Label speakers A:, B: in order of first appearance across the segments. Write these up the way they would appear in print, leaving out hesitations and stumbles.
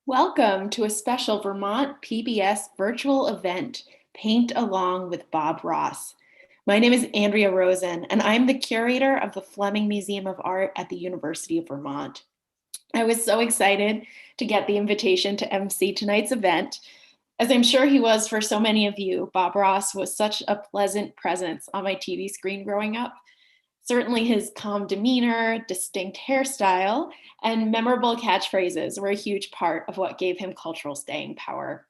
A: Welcome to a special Vermont PBS virtual event, Paint Along with Bob Ross. My name is Andrea Rosen, and I'm the curator of the Fleming Museum of Art at the University of Vermont. I was so excited to get the invitation to MC tonight's event. As I'm sure he was for so many of you, Bob Ross was such a pleasant presence on my TV screen growing up. Certainly his calm demeanor, distinct hairstyle, and memorable catchphrases were a huge part of what gave him cultural staying power.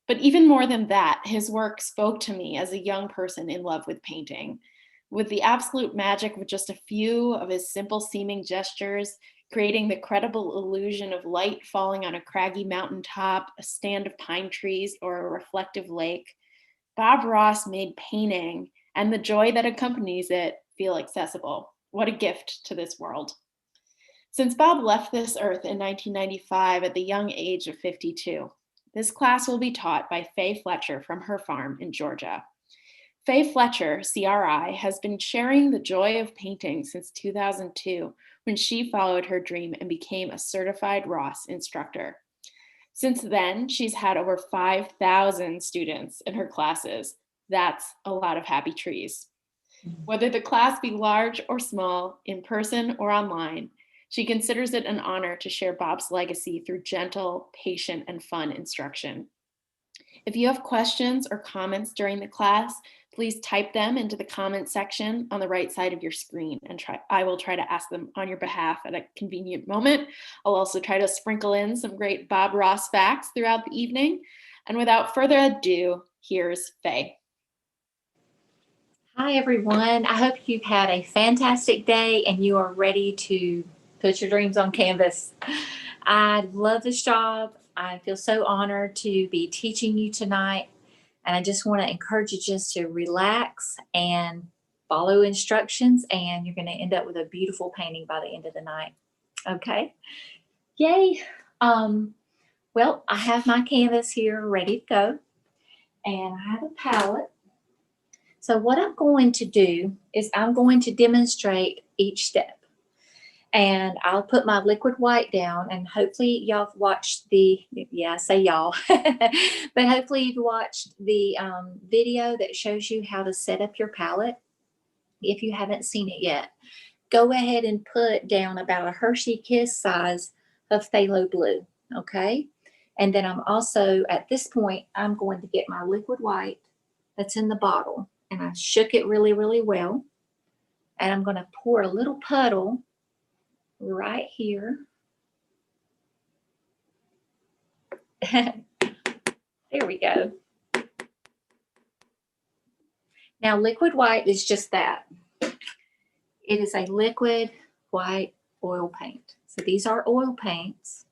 A: But even more than that, his work spoke to me as a young person in love with painting. With the absolute magic of just a few of his simple seeming gestures, creating the credible illusion of light falling on a craggy mountaintop, a stand of pine trees, or a reflective lake, Bob Ross made painting and the joy that accompanies it feel accessible. What a gift to this world. Since Bob left this earth in 1995 at the young age of 52, this class will be taught by Faye Fletcher from her farm in Georgia. Faye Fletcher, CRI, has been sharing the joy of painting since 2002 when she followed her dream and became a certified Ross instructor. Since then, she's had over 5,000 students in her classes. That's a lot of happy trees. Whether the class be large or small, in person or online, she considers it an honor to share Bob's legacy through gentle, patient, and fun instruction. If you have questions or comments during the class, please type them into the comment section on the right side of your screen, and I will try to ask them on your behalf at a convenient moment. I'll also try to sprinkle in some great Bob Ross facts throughout the evening. And without further ado, here's Faye.
B: Hi, everyone. I hope you've had a fantastic day and you are ready to put your dreams on canvas. I love this job. I feel so honored to be teaching you tonight. And I just want to encourage you just to relax and follow instructions, and you're going to end up with a beautiful painting by the end of the night. Okay? Yay. Well, I have my canvas here ready to go, and I have a palette. So what I'm going to do is I'm going to demonstrate each step. And I'll put my liquid white down, and hopefully y'all have watched I say y'all, but hopefully you've watched the video that shows you how to set up your palette. If you haven't seen it yet, go ahead and put down about a Hershey Kiss size of phthalo blue, okay? And then I'm also, at this point, I'm going to get my liquid white that's in the bottle, and I shook it really, really well. And I'm going to pour a little puddle right here. There we go. Now, liquid white is just that. It is a liquid white oil paint. So these are oil paints.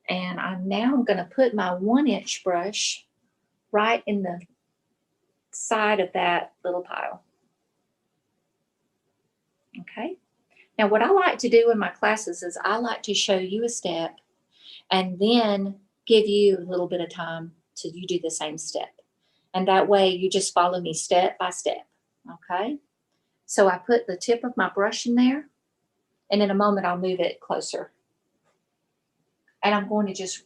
B: And I'm going to put my 1-inch brush right in the side of that little pile. Okay. Now, what I like to do in my classes is I like to show you a step and then give you a little bit of time to you do the same step. And that way you just follow me step by step. Okay. So I put the tip of my brush in there, and in a moment I'll move it closer. And I'm going to just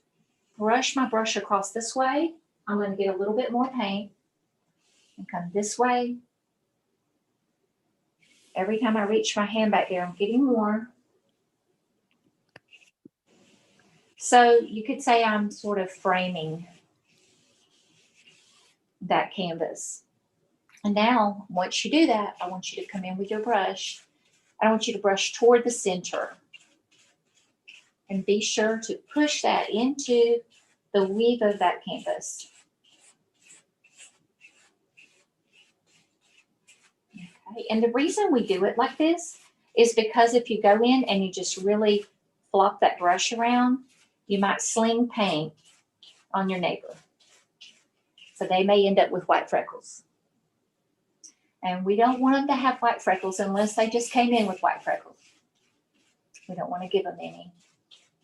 B: brush my brush across this way. I'm going to get a little bit more paint and come this way. Every time I reach my hand back there, I'm getting more. So you could say I'm sort of framing that canvas. And now, once you do that, I want you to come in with your brush. I want you to brush toward the center. And be sure to push that into the weave of that canvas. Okay. And the reason we do it like this is because if you go in and you just really flop that brush around, you might sling paint on your neighbor. So they may end up with white freckles. And we don't want them to have white freckles unless they just came in with white freckles. We don't want to give them any.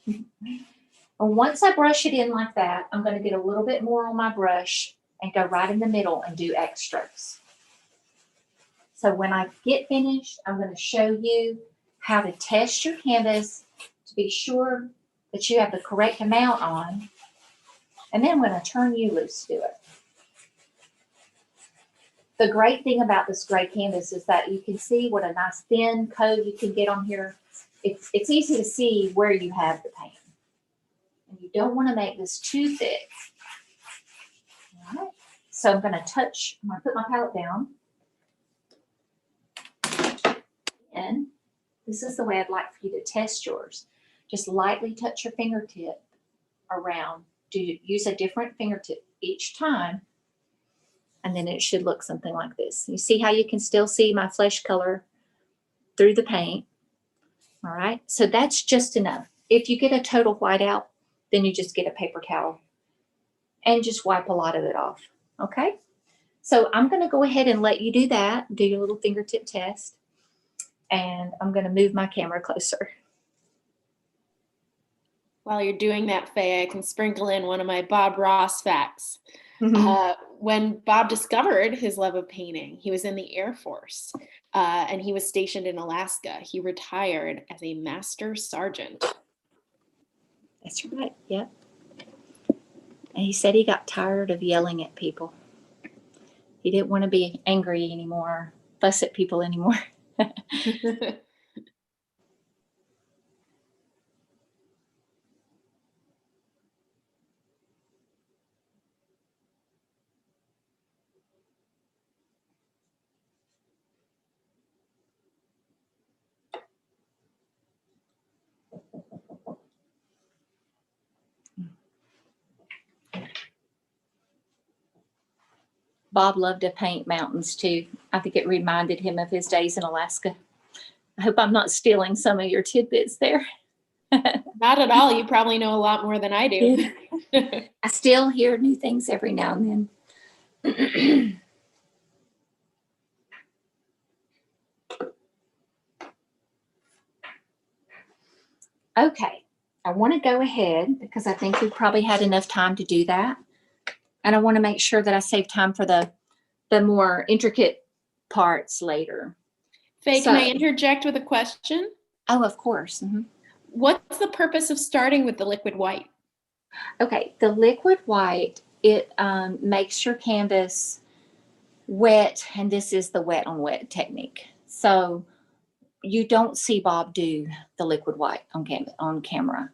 B: And once I brush it in like that, I'm going to get a little bit more on my brush and go right in the middle and do X strokes. So when I get finished, I'm going to show you how to test your canvas to be sure that you have the correct amount on. And then I'm going to turn you loose to do it. The great thing about this gray canvas is that you can see what a nice thin coat you can get on here. It's easy to see where you have the paint. And you don't want to make this too thick. All right. So I'm going to put my palette down. And this is the way I'd like for you to test yours. Just lightly touch your fingertip around. Use a different fingertip each time. And then it should look something like this. You see how you can still see my flesh color through the paint. All right. So that's just enough. If you get a total whiteout, then you just get a paper towel and just wipe a lot of it off. Okay. So I'm going to go ahead and let you do that. Do your little fingertip test. And I'm going to move my camera closer.
A: While you're doing that, Faye, I can sprinkle in one of my Bob Ross facts. When Bob discovered his love of painting, he was in the Air Force and he was stationed in Alaska. He retired as a master sergeant.
B: That's right. Yep. And he said he got tired of yelling at people. He didn't want to be angry anymore, fuss at people anymore. Bob loved to paint mountains too. I think it reminded him of his days in Alaska. I hope I'm not stealing some of your tidbits there.
A: Not at all. You probably know a lot more than I do.
B: I still hear new things every now and then. Okay, I want to go ahead because I think we've probably had enough time to do that. And I want to make sure that I save time for the more intricate parts later.
A: Faye, can I interject with a question?
B: Oh, of course. Mm-hmm.
A: What's the purpose of starting with the liquid white?
B: Okay, the liquid white, it makes your canvas wet, and this is the wet on wet technique. So you don't see Bob do the liquid white on camera.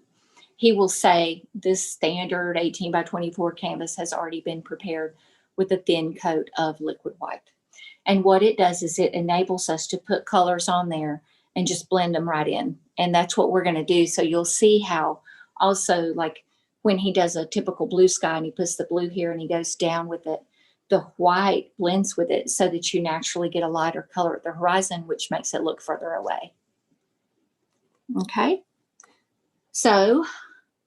B: He will say this standard 18 by 24 canvas has already been prepared with a thin coat of liquid white. And what it does is it enables us to put colors on there and just blend them right in. And that's what we're going to do. So you'll see how also, like when he does a typical blue sky and he puts the blue here and he goes down with it, the white blends with it so that you naturally get a lighter color at the horizon, which makes it look further away. Okay. So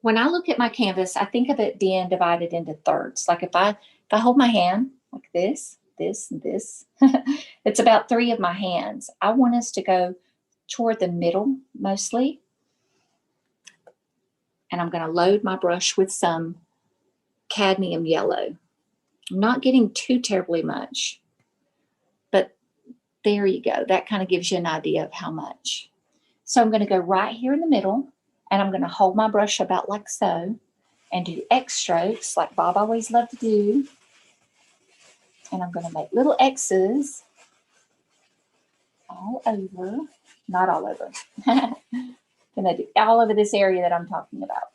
B: when I look at my canvas, I think of it being divided into thirds. Like if I hold my hand like this, this, and this, it's about 3 of my hands. I want us to go toward the middle mostly. And I'm going to load my brush with some cadmium yellow. I'm not getting too terribly much, but there you go. That kind of gives you an idea of how much. So I'm going to go right here in the middle, and I'm going to hold my brush about like so and do X strokes like Bob always loved to do. And I'm going to make little X's all over, not all over. I'm going to do all over this area that I'm talking about.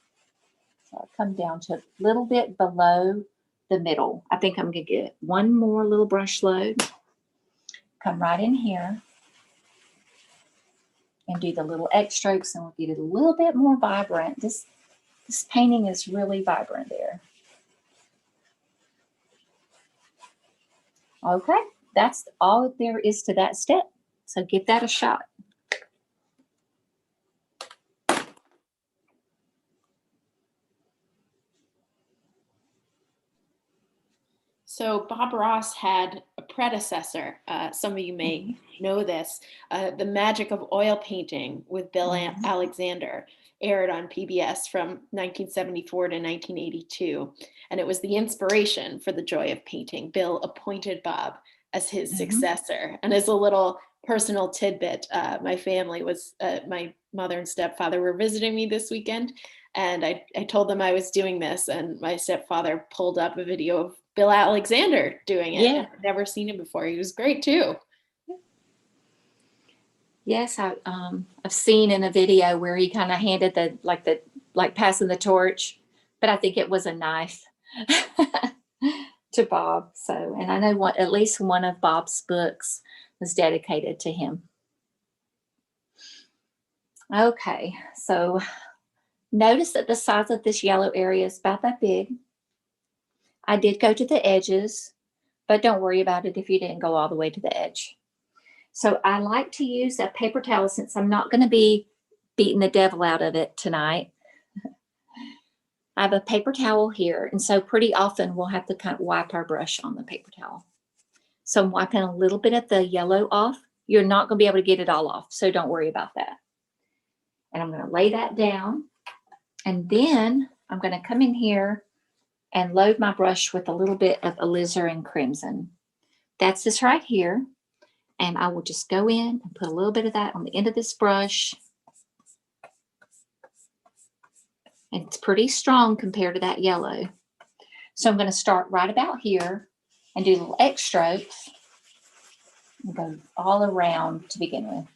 B: So I'll come down to a little bit below the middle. I think I'm going to get one more little brush load. Come right in here and do the little X strokes, and we'll get it a little bit more vibrant. This painting is really vibrant there. Okay, that's all there is to that step. So give that a shot.
A: So Bob Ross had a predecessor. Some of you may know this. The Magic of Oil Painting with Bill Alexander aired on PBS from 1974 to 1982. And it was the inspiration for The Joy of Painting. Bill appointed Bob as his successor. And as a little personal tidbit, my family was, my mother and stepfather were visiting me this weekend, and I told them I was doing this, and my stepfather pulled up a video of Bill Alexander doing it.
B: Yeah.
A: And I'd never seen him before. He was great too.
B: Yes, I've seen in a video where he kind of handed like passing the torch, but I think it was a knife to Bob. So, and I know at least one of Bob's books was dedicated to him. Okay, so notice that the size of this yellow area is about that big. I did go to the edges, but don't worry about it if you didn't go all the way to the edge. So I like to use a paper towel since I'm not going to be beating the devil out of it tonight. I have a paper towel here, and so pretty often we'll have to kind of wipe our brush on the paper towel. So I'm wiping a little bit of the yellow off. You're not going to be able to get it all off, so don't worry about that. And I'm going to lay that down, and then I'm going to come in here and load my brush with a little bit of alizarin crimson. That's this right here. And I will just go in and put a little bit of that on the end of this brush. And it's pretty strong compared to that yellow. So I'm going to start right about here and do little X strokes and go all around to begin with.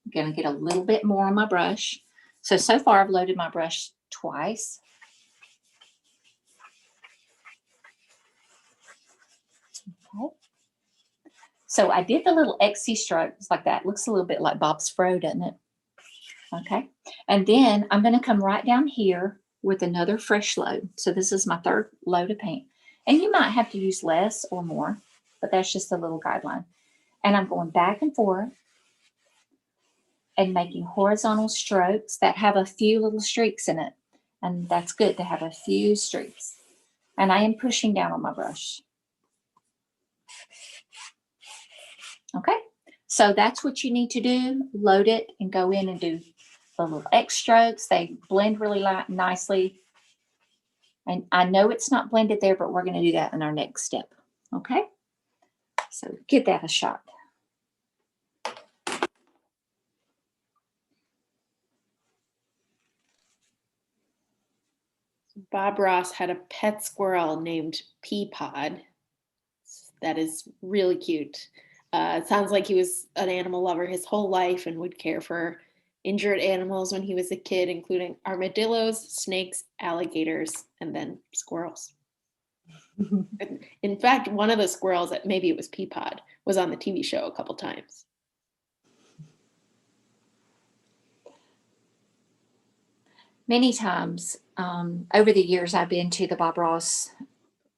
B: I'm going to get a little bit more on my brush. So far I've loaded my brush twice. Okay. So I did the little XC strokes like that. Looks a little bit like Bob's fro, doesn't it? Okay. And then I'm going to come right down here with another fresh load. So this is my third load of paint. And you might have to use less or more, but that's just a little guideline. And I'm going back and forth and making horizontal strokes that have a few little streaks in it. And that's good to have a few streaks. And I am pushing down on my brush. Okay, so that's what you need to do. Load it and go in and do the little X strokes. They blend really nicely. And I know it's not blended there, but we're going to do that in our next step. Okay, so give that a shot.
A: Bob Ross had a pet squirrel named Peapod. That is really cute. It sounds like he was an animal lover his whole life and would care for injured animals when he was a kid, including armadillos, snakes, alligators, and then squirrels. In fact, one of the squirrels, maybe it was Peapod, was on the TV show a couple times.
B: Many times over the years, I've been to the Bob Ross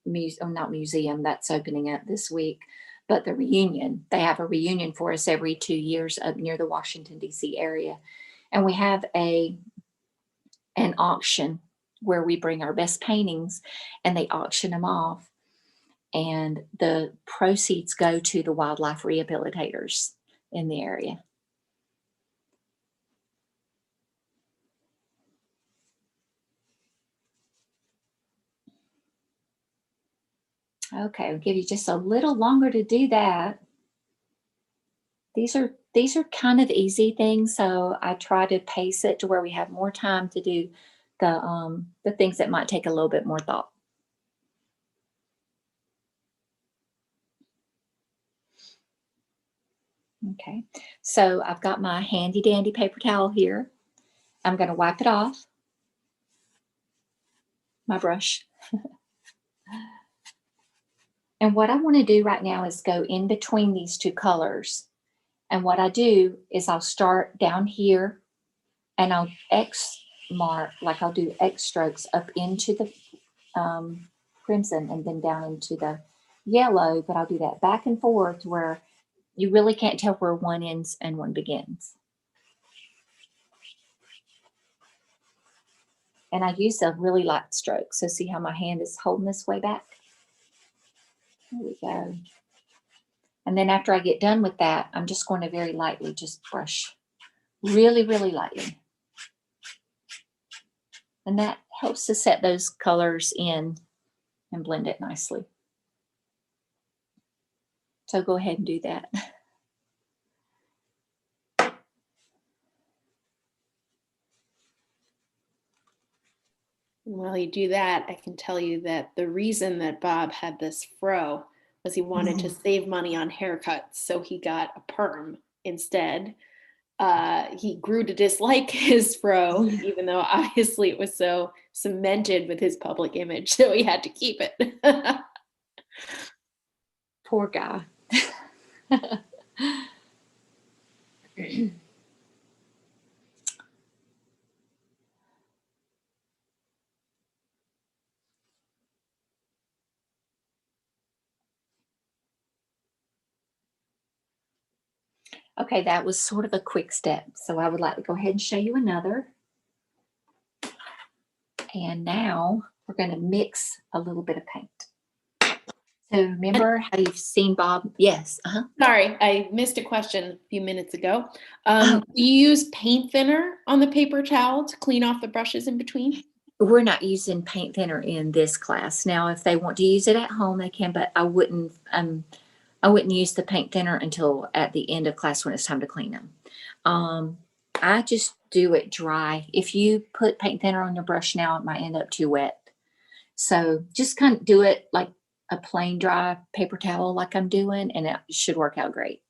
B: not museum, that's opening up this week, but the reunion. They have a reunion for us every 2 years up near the Washington, D.C. area. And we have an auction where we bring our best paintings and they auction them off. And the proceeds go to the wildlife rehabilitators in the area. Okay, I'll give you just a little longer to do that. These are kind of easy things, so I try to pace it to where we have more time to do the things that might take a little bit more thought. Okay, so I've got my handy dandy paper towel here. I'm going to wipe it off my brush. And what I want to do right now is go in between these two colors. And what I do is I'll start down here and I'll X mark, like I'll do X strokes up into the crimson and then down into the yellow, but I'll do that back and forth where you really can't tell where one ends and one begins. And I use a really light stroke. So see how my hand is holding this way back? There we go. And then after I get done with that, I'm just going to very lightly just brush really, really lightly. And that helps to set those colors in and blend it nicely. So go ahead and do that.
A: And while you do that, I can tell you that the reason that Bob had this fro was he wanted to save money on haircuts, so he got a perm instead. He grew to dislike his fro, even though obviously it was so cemented with his public image, so he had to keep it.
B: Poor guy. Okay, that was sort of a quick step. So I would like to go ahead and show you another. And now we're going to mix a little bit of paint. So remember how you've seen Bob? Yes.
A: Sorry, I missed a question a few minutes ago. Do you use paint thinner on the paper towel to clean off the brushes in between?
B: We're not using paint thinner in this class. Now, if they want to use it at home, they can, but I wouldn't use the paint thinner until at the end of class when it's time to clean them. I just do it dry. If you put paint thinner on your brush now, it might end up too wet. So just kind of do it like a plain dry paper towel like I'm doing, and it should work out great.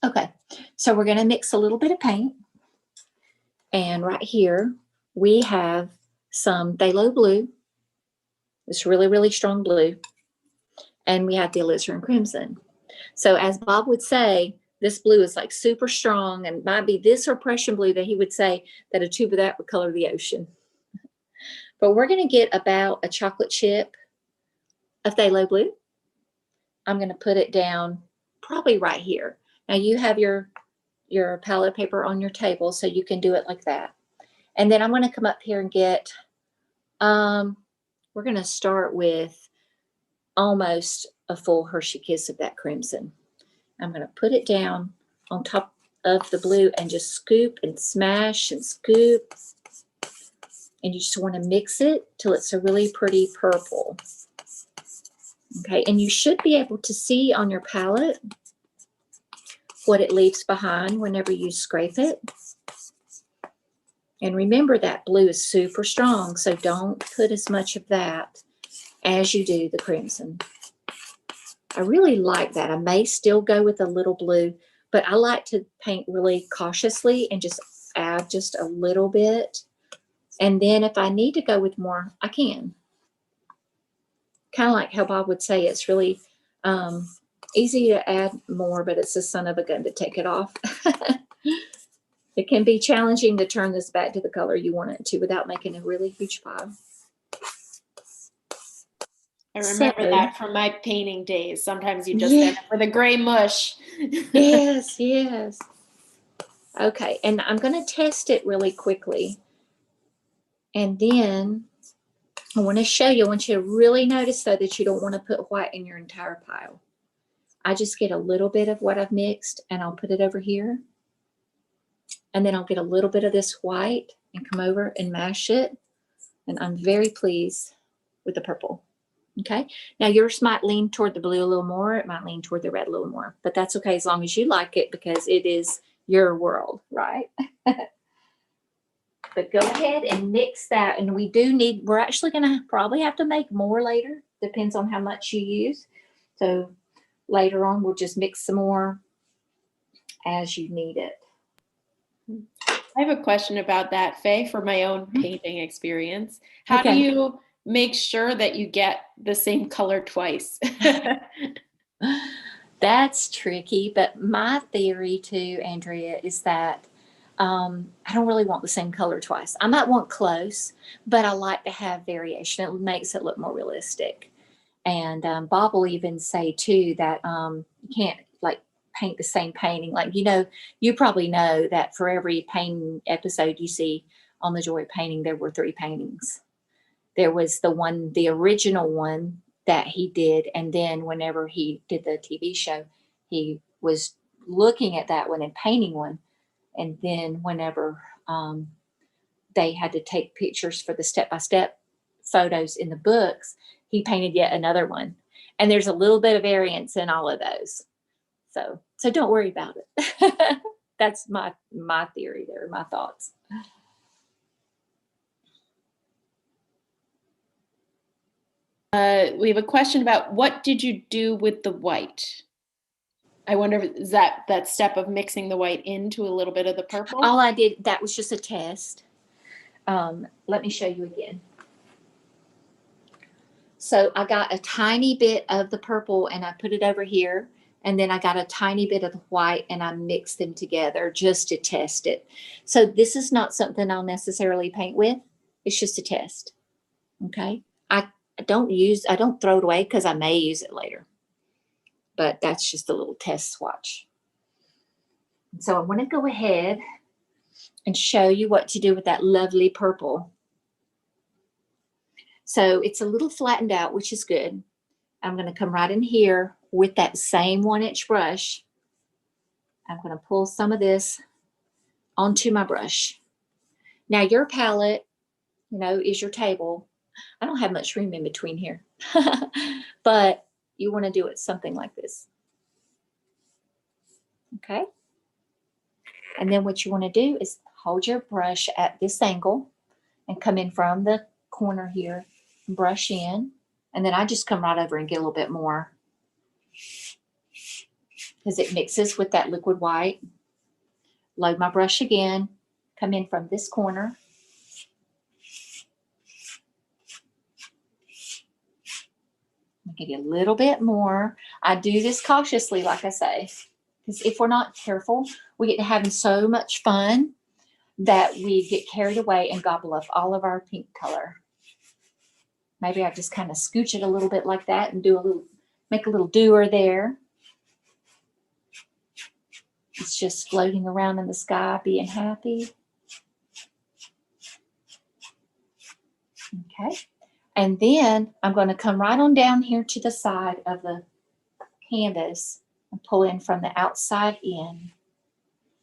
B: Okay, so we're going to mix a little bit of paint. And right here, we have some phthalo blue. It's really, really strong blue. And we have the alizarin crimson. So as Bob would say, this blue is like super strong, and might be this or Prussian blue that he would say that a tube of that would color the ocean. But we're going to get about a chocolate chip of phthalo blue. I'm going to put it down probably right here. Now you have your palette paper on your table, so you can do it like that. And then I'm going to come up here and get, we're going to start with almost a full Hershey Kiss of that crimson. I'm going to put it down on top of the blue and just scoop and smash and scoop. And you just want to mix it till it's a really pretty purple. Okay, and you should be able to see on your palette what it leaves behind whenever you scrape it. And remember that blue is super strong, so don't put as much of that as you do the crimson. I really like that. I may still go with a little blue, but I like to paint really cautiously and just add just a little bit. And then if I need to go with more, I can. Kind of like how Bob would say, it's really easy to add more, but it's a son of a gun to take it off. It can be challenging to turn this back to the color you want it to without making a really huge pile.
A: I remember that from my painting days. Sometimes you just end up with a gray mush.
B: Yes, yes. Okay, and I'm going to test it really quickly. And then I want to show you, I want you to really notice, though, that you don't want to put white in your entire pile. I just get a little bit of what I've mixed, and I'll put it over here. And then I'll get a little bit of this white and come over and mash it. And I'm very pleased with the purple. Okay, now yours might lean toward the blue a little more. It might lean toward the red a little more, but that's okay as long as you like it, because it is your world, right? But go ahead and mix that. And we're actually going to probably have to make more later. Depends on how much you use. So later on, we'll just mix some more as you need it.
A: I have a question about that, Faye, for my own painting experience. How do you make sure that you get the same color twice?
B: That's tricky, but my theory too, Andrea, is that I don't really want the same color twice. I might want close, but I like to have variation. It makes it look more realistic. And Bob will even say too that you can't like paint the same painting. Like, you probably know that for every painting episode you see on the Joy of Painting, there were 3 paintings. There was the original one that he did, and then whenever he did the TV show, he was looking at that one and painting one. And then whenever they had to take pictures for the step-by-step photos in the books, he painted yet another one. And there's a little bit of variance in all of those. So don't worry about it. That's my theory there, my thoughts.
A: We have a question about what did you do with the white? I wonder if is that step of mixing the white into a little bit of the purple?
B: All I did, that was just a test. Let me show you again. So I got a tiny bit of the purple and I put it over here. And then I got a tiny bit of the white and I mixed them together just to test it. So this is not something I'll necessarily paint with. It's just a test. Okay. I don't throw it away because I may use it later. But that's just a little test swatch. So I want to go ahead and show you what to do with that lovely purple. So it's a little flattened out, which is good. I'm going to come right in here with that same 1-inch brush. I'm going to pull some of this onto my brush. Now your palette, is your table. I don't have much room in between here, but you want to do it something like this. Okay. And then what you want to do is hold your brush at this angle and come in from the corner here and brush in. And then I just come right over and get a little bit more because it mixes with that liquid white. Load my brush again, come in from this corner. I'll give you a little bit more. I do this cautiously, like I say, because if we're not careful, we get to having so much fun that we get carried away and gobble up all of our pink color. Maybe I just kind of scooch it a little bit like that and make a little doer there. It's just floating around in the sky, being happy. Okay. And then I'm going to come right on down here to the side of the canvas and pull in from the outside in.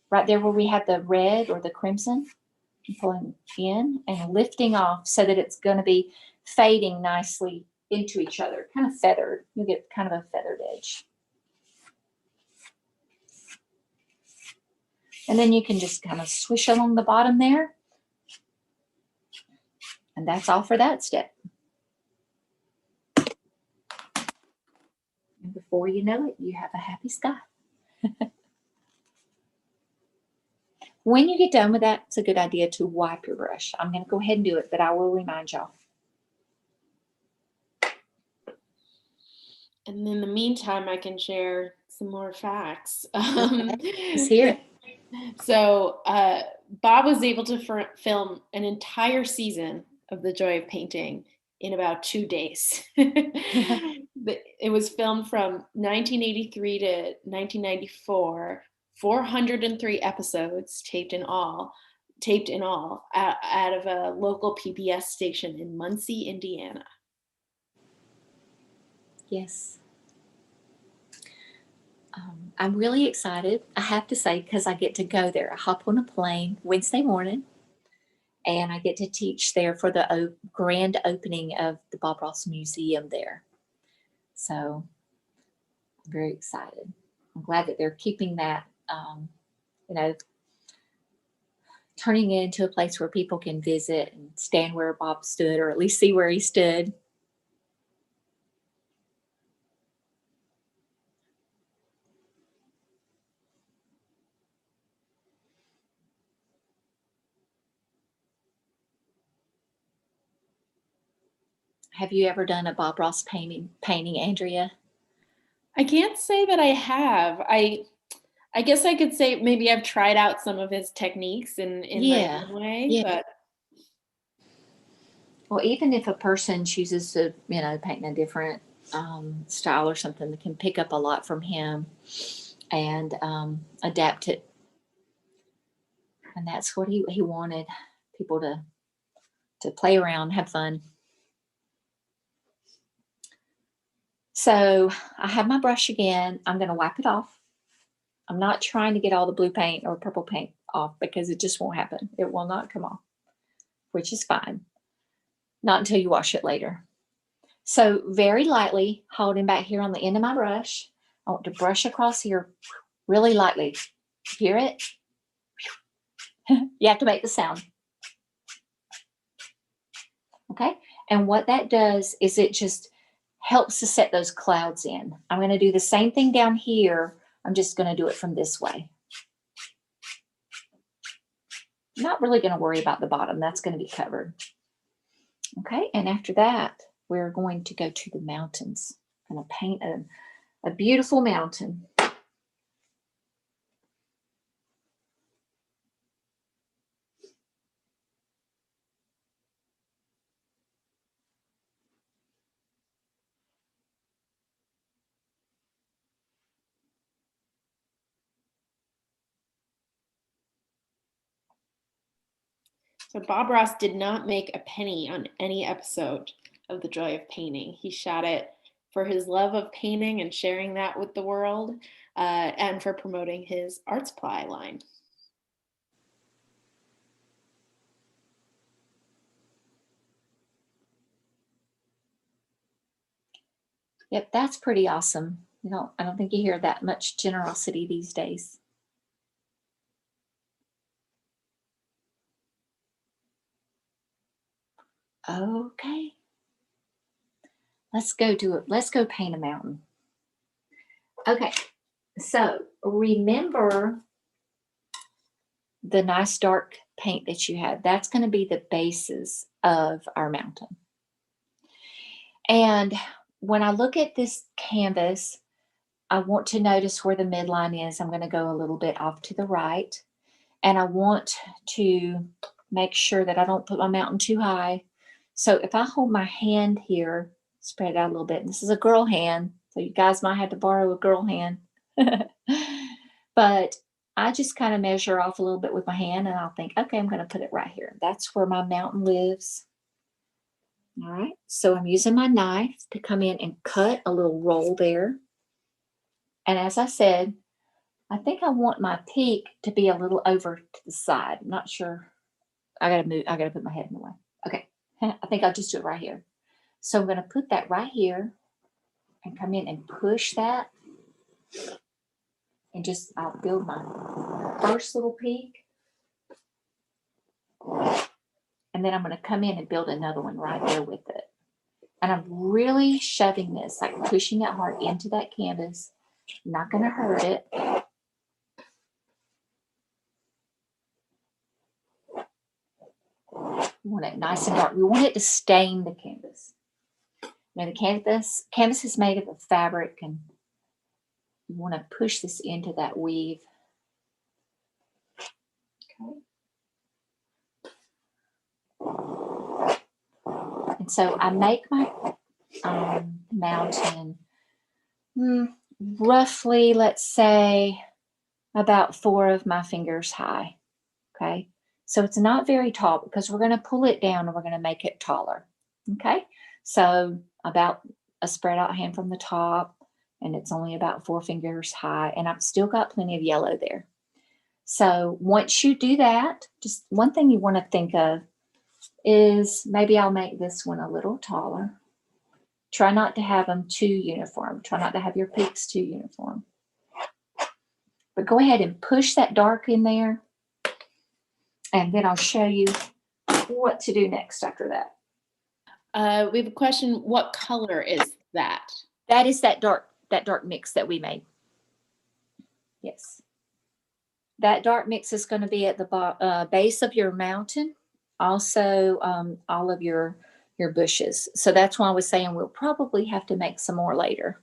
B: Right there where we have the red or the crimson. I'm pulling in and lifting off so that it's going to be fading nicely into each other, kind of feathered. You'll get kind of a feathered edge. And then you can just kind of swish along the bottom there. And that's all for that step. And before you know it, you have a happy sky. When you get done with that, it's a good idea to wipe your brush. I'm going to go ahead and do it, but I will remind y'all.
A: And in the meantime, I can share some more facts.
B: Let's hear it.
A: So Bob was able to film an entire season of The Joy of Painting in about 2 days. It was filmed from 1983 to 1994, 403 episodes taped in all out of a local PBS station in Muncie, Indiana.
B: Yes. I'm really excited, I have to say, because I get to go there. I hop on a plane Wednesday morning, and I get to teach there for the grand opening of the Bob Ross Museum there. So I'm very excited. I'm glad that they're keeping that, turning it into a place where people can visit and stand where Bob stood, or at least see where he stood. Have you ever done a Bob Ross painting, Andrea?
A: I can't say that I have. I guess I could say maybe I've tried out some of his techniques in my own way.
B: Yeah.
A: But
B: well, even if a person chooses to, paint in a different style or something, they can pick up a lot from him and adapt it. And that's what he wanted people to play around, have fun. So I have my brush again. I'm going to wipe it off. I'm not trying to get all the blue paint or purple paint off because it just won't happen. It will not come off, which is fine. Not until you wash it later. So very lightly, holding back here on the end of my brush, I want to brush across here really lightly. Hear it? You have to make the sound. Okay. And what that does is it just helps to set those clouds in. I'm going to do the same thing down here. I'm just going to do it from this way. I'm not really going to worry about the bottom. That's going to be covered. Okay. And after that, we're going to go to the mountains. I'm going to paint a beautiful mountain.
A: So Bob Ross did not make a penny on any episode of The Joy of Painting. He shot it for his love of painting and sharing that with the world, and for promoting his art supply line.
B: Yep, that's pretty awesome. I don't think you hear that much generosity these days. Okay. Let's go do it. Let's go paint a mountain. Okay. So remember the nice dark paint that you had. That's going to be the basis of our mountain. And when I look at this canvas, I want to notice where the midline is. I'm going to go a little bit off to the right. And I want to make sure that I don't put my mountain too high. So if I hold my hand here, spread it out a little bit. This is a girl hand, so you guys might have to borrow a girl hand. But I just kind of measure off a little bit with my hand, and I'll think, okay, I'm going to put it right here. That's where my mountain lives. All right, so I'm using my knife to come in and cut a little roll there. And as I said, I think I want my peak to be a little over to the side. I'm not sure. I got to move. I got to put my head in the way. Okay. I think I'll just do it right here. So I'm going to put that right here and come in and push that. And just, I'll build my first little peak. And then I'm going to come in and build another one right there with it. And I'm really shoving this, like pushing it hard into that canvas. Not going to hurt it. We want it nice and dark. We want it to stain the canvas. Now the canvas is made of a fabric, and you want to push this into that weave. Okay. And so I make my mountain roughly, let's say, about 4 of my fingers high. Okay. So it's not very tall because we're going to pull it down and we're going to make it taller. Okay. So about a spread out hand from the top, and it's only about 4 fingers high, and I've still got plenty of yellow there. So once you do that, just one thing you want to think of is maybe I'll make this one a little taller. Try not to have them too uniform. Try not to have your peaks too uniform. But go ahead and push that dark in there, and then I'll show you what to do next after that.
A: We have a question. What color is that?
B: That is that dark mix that we made. Yes. That dark mix is going to be at the base of your mountain. Also, all of your bushes. So that's why I was saying we'll probably have to make some more later.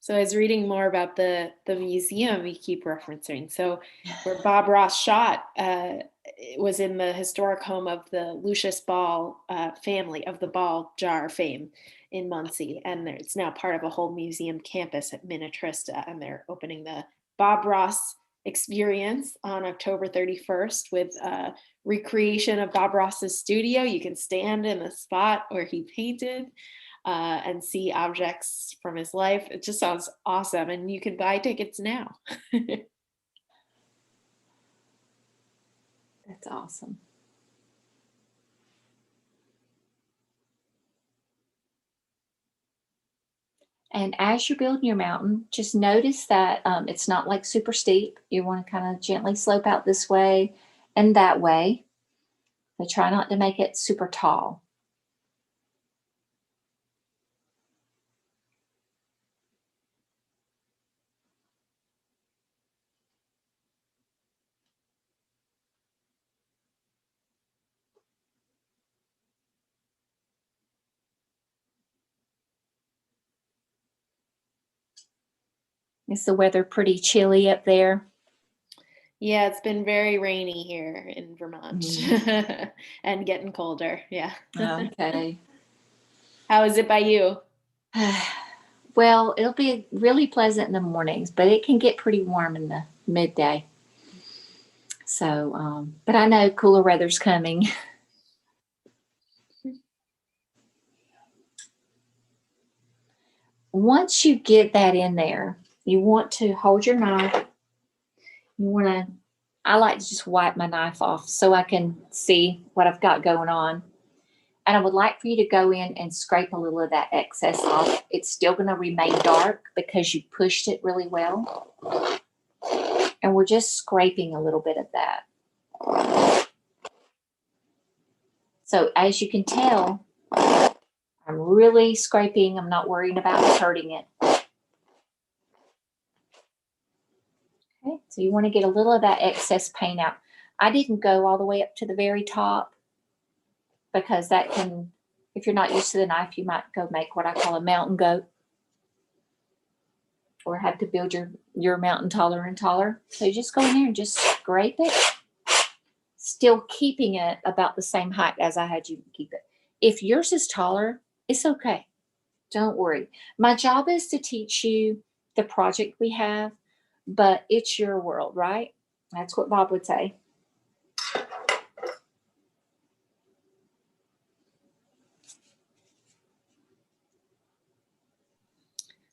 A: So I was reading more about the museum we keep referencing. So where Bob Ross shot, it was in the historic home of the Lucius Ball family of the Ball jar fame in Muncie. And it's now part of a whole museum campus at Minnetrista. And they're opening the Bob Ross experience on October 31st with a recreation of Bob Ross's studio. You can stand in the spot where he painted and see objects from his life. It just sounds awesome. And you can buy tickets now.
B: That's awesome. And as you're building your mountain, just notice that it's not like super steep. You want to kind of gently slope out this way and that way. But try not to make it super tall. Is the weather pretty chilly up there?
A: Yeah, it's been very rainy here in Vermont and getting colder. Yeah.
B: Okay.
A: How is it by you?
B: Well, it'll be really pleasant in the mornings, but it can get pretty warm in the midday. So, but I know cooler weather's coming. Once you get that in there, you want to hold your knife. You want to, I like to just wipe my knife off so I can see what I've got going on. And I would like for you to go in and scrape a little of that excess off. It's still going to remain dark because you pushed it really well. And we're just scraping a little bit of that. So as you can tell, I'm really scraping. I'm not worrying about hurting it. Okay, so you want to get a little of that excess paint out. I didn't go all the way up to the very top because that can, if you're not used to the knife, you might go make what I call a mountain goat or have to build your mountain taller and taller. So you just go in there and just scrape it, still keeping it about the same height as I had you keep it. If yours is taller, it's okay. Don't worry. My job is to teach you the project we have, but it's your world, right? That's what Bob would say.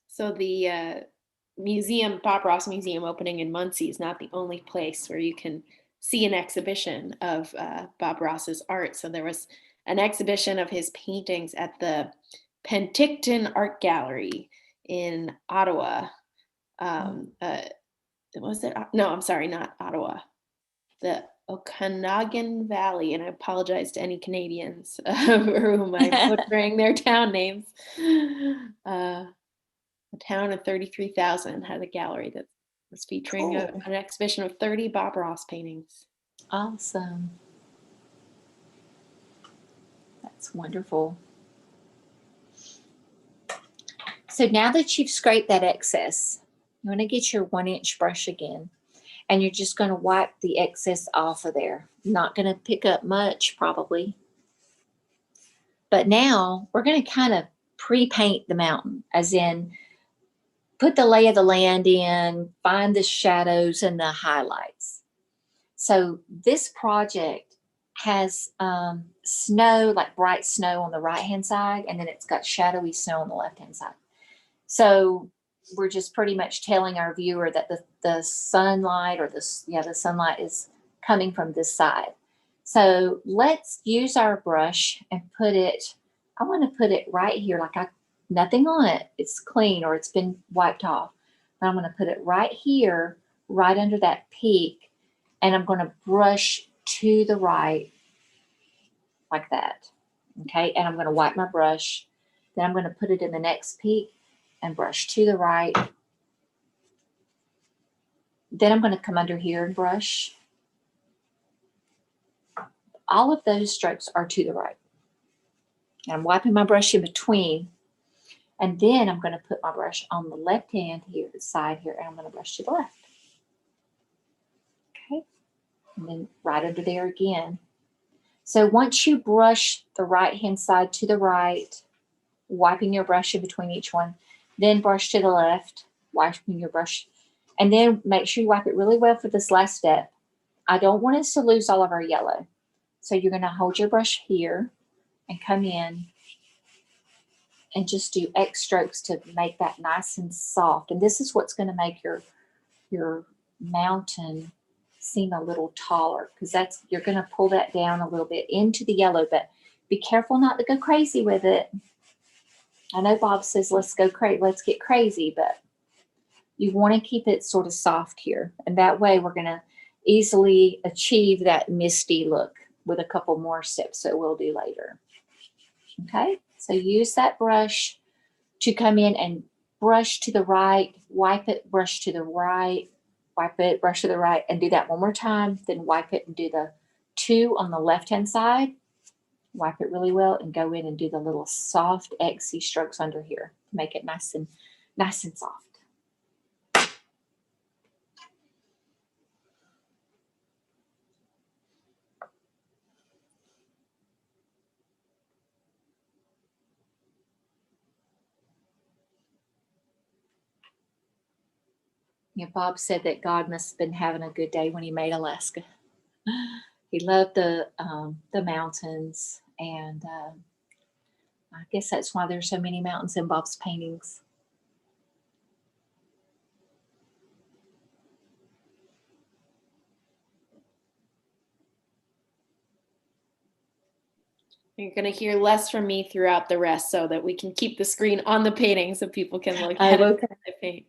A: So the museum, Bob Ross Museum opening in Muncie is not the only place where you can see an exhibition of Bob Ross's art. So there was an exhibition of his paintings at the Penticton Art Gallery in Ottawa. Was it? No, I'm sorry, not Ottawa. The Okanagan Valley, and I apologize to any Canadians for whom I'm butchering their town names. A town of 33,000 had a gallery that was featuring an exhibition of 30 Bob Ross paintings.
B: Awesome. That's wonderful. So now that you've scraped that excess, you want to get your 1-inch brush again, and you're just going to wipe the excess off of there. Not going to pick up much probably. But now we're going to kind of pre-paint the mountain, as in put the lay of the land in, find the shadows and the highlights. So this project has snow, like bright snow on the right-hand side, and then it's got shadowy snow on the left-hand side. So we're just pretty much telling our viewer that the sunlight or the sunlight is coming from this side. So let's use our brush and put it, I want to put it right here, like nothing on it. It's clean or it's been wiped off. But I'm going to put it right here, right under that peak. And I'm going to brush to the right like that. Okay. And I'm going to wipe my brush. Then I'm going to put it in the next peak and brush to the right. Then I'm going to come under here and brush. All of those strokes are to the right. And I'm wiping my brush in between. And then I'm going to put my brush on the left hand here, the side here, and I'm going to brush to the left. Okay. And then right under there again. So once you brush the right hand side to the right, wiping your brush in between each one, then brush to the left, wiping your brush, and then make sure you wipe it really well for this last step. I don't want us to lose all of our yellow. So you're going to hold your brush here and come in and just do X strokes to make that nice and soft. And this is what's going to make your mountain seem a little taller, because that's, you're going to pull that down a little bit into the yellow, but be careful not to go crazy with it. I know Bob says let's go crazy, let's get crazy, but you want to keep it sort of soft here. And that way we're going to easily achieve that misty look with a couple more steps that we'll do later. Okay, so use that brush to come in and brush to the right, wipe it, brush to the right, wipe it, brush to the right, and do that one more time. Then wipe it and do the 2 on the left-hand side. Wipe it really well and go in and do the little soft XC strokes under here to make it nice and soft. Yeah, Bob said that God must have been having a good day when he made Alaska. He loved the mountains, and I guess that's why there's so many mountains in Bob's paintings.
A: You're going to hear less from me throughout the rest so that we can keep the screen on the painting so people can look at it as I paint.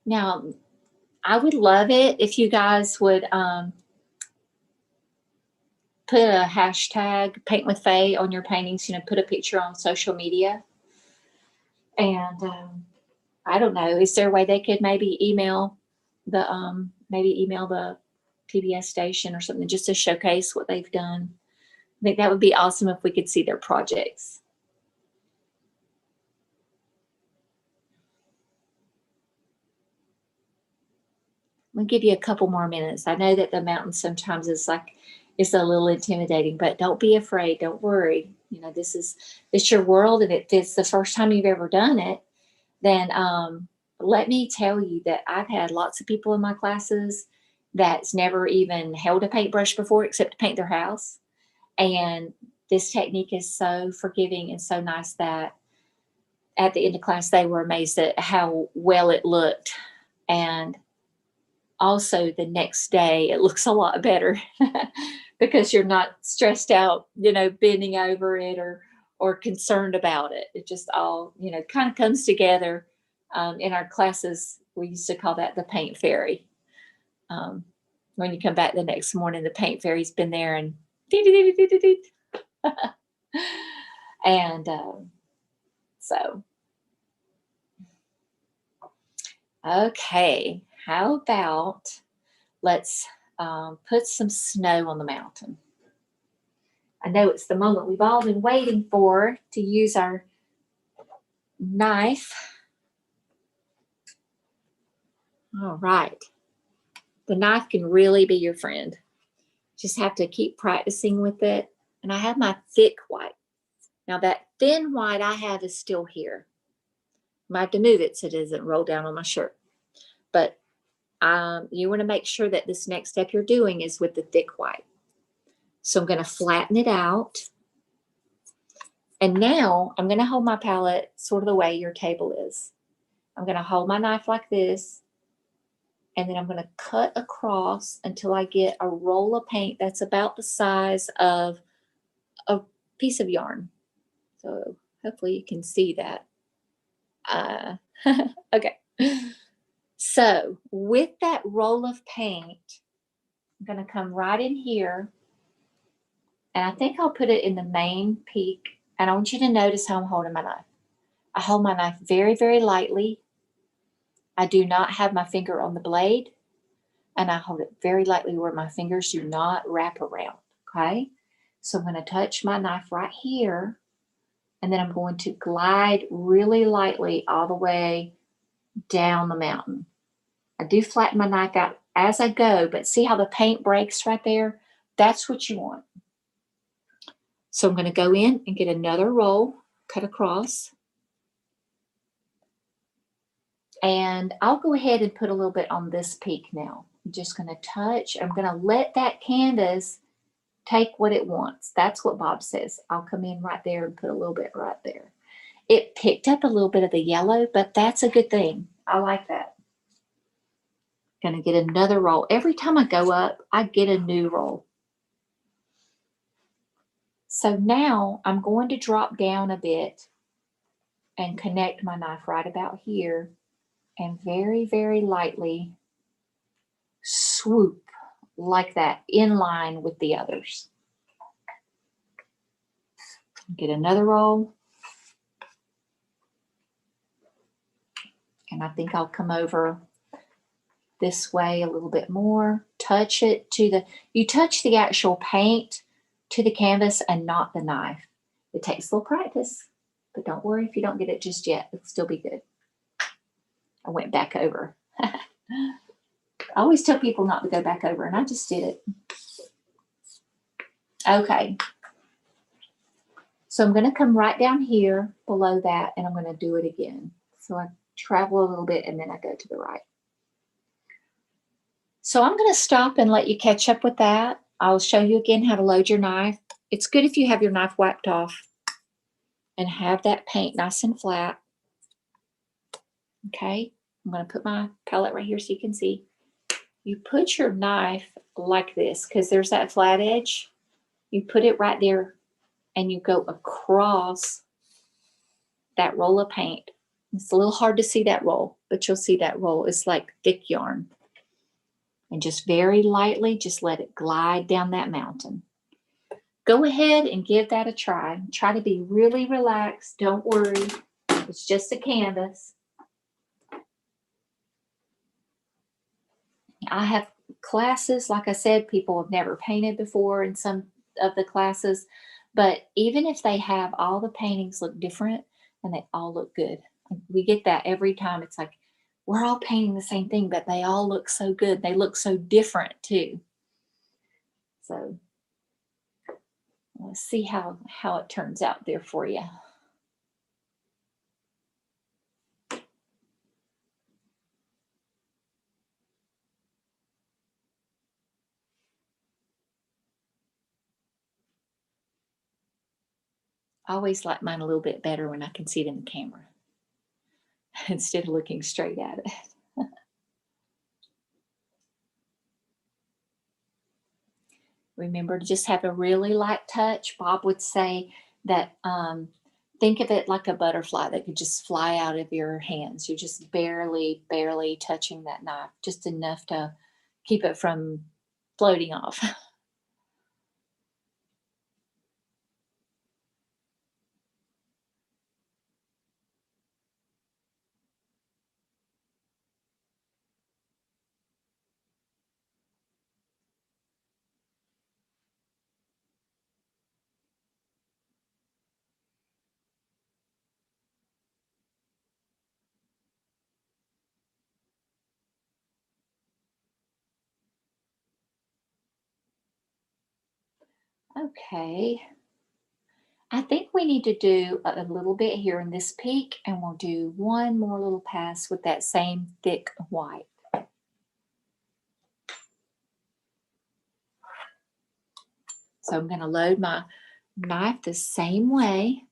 B: Now, I would love it if you guys would put a hashtag Paint with Faye on your paintings, put a picture on social media. And I don't know, is there a way they could maybe email the PBS station or something just to showcase what they've done? I think that would be awesome if we could see their projects. I'll give you a couple more minutes. I know that the mountain sometimes is it's a little intimidating, but don't be afraid. Don't worry. It's your world, and if it's the first time you've ever done it, then let me tell you that I've had lots of people in my classes that's never even held a paintbrush before except to paint their house. And this technique is so forgiving and so nice that at the end of class, they were amazed at how well it looked. And also the next day, it looks a lot better because you're not stressed out, bending over it or concerned about it. It just all, kind of comes together. In our classes, we used to call that the paint fairy. When you come back the next morning, the paint fairy's been there and and so, okay, how about let's put some snow on the mountain. I know it's the moment we've all been waiting for to use our knife. All right. The knife can really be your friend. Just have to keep practicing with it. And I have my thick white. Now that thin white I have is still here. I have to move it so it doesn't roll down on my shirt. But you want to make sure that this next step you're doing is with the thick white. So I'm going to flatten it out. And now I'm going to hold my palette sort of the way your table is. I'm going to hold my knife like this. And then I'm going to cut across until I get a roll of paint that's about the size of a piece of yarn. So hopefully you can see that. Okay. So with that roll of paint, I'm going to come right in here. And I think I'll put it in the main peak. And I want you to notice how I'm holding my knife. I hold my knife very, very lightly. I do not have my finger on the blade. And I hold it very lightly where my fingers do not wrap around, okay? So I'm going to touch my knife right here, and then I'm going to glide really lightly all the way down the mountain. I do flatten my knife out as I go, but see how the paint breaks right there? That's what you want. So I'm going to go in and get another roll, cut across. And I'll go ahead and put a little bit on this peak now. I'm just going to touch. I'm going to let that canvas take what it wants. That's what Bob says. I'll come in right there and put a little bit right there. It picked up a little bit of the yellow, but that's a good thing. I like that. Going to get another roll. Every time I go up, I get a new roll. So now I'm going to drop down a bit and connect my knife right about here and very, very lightly swoop like that in line with the others. Get another roll. And I think I'll come over this way a little bit more. Touch it to the, you touch the actual paint to the canvas and not the knife. It takes a little practice, but don't worry if you don't get it just yet. It'll still be good. I went back over. I always tell people not to go back over, and I just did it. Okay. So I'm going to come right down here below that, and I'm going to do it again. So I travel a little bit, and then I go to the right. So I'm going to stop and let you catch up with that. I'll show you again how to load your knife. It's good if you have your knife wiped off and have that paint nice and flat. Okay, I'm going to put my palette right here so you can see. You put your knife like this because there's that flat edge. You put it right there and you go across that roll of paint. It's a little hard to see that roll, but you'll see that roll. It's like thick yarn. And just very lightly, just let it glide down that mountain. Go ahead and give that a try. Try to be really relaxed. Don't worry. It's just a canvas. I have classes, like I said, people have never painted before in some of the classes, but even if they have, all the paintings look different and they all look good. We get that every time. It's like, we're all painting the same thing, but they all look so good. They look so different too. So let's see how it turns out there for you. I always like mine a little bit better when I can see it in the camera instead of looking straight at it. Remember to just have a really light touch. Bob would say that think of it like a butterfly that could just fly out of your hands. You're just barely touching that knife, just enough to keep it from floating off. Okay. I think we need to do a little bit here in this peak, and we'll do one more little pass with that same thick white. So I'm going to load my knife the same way.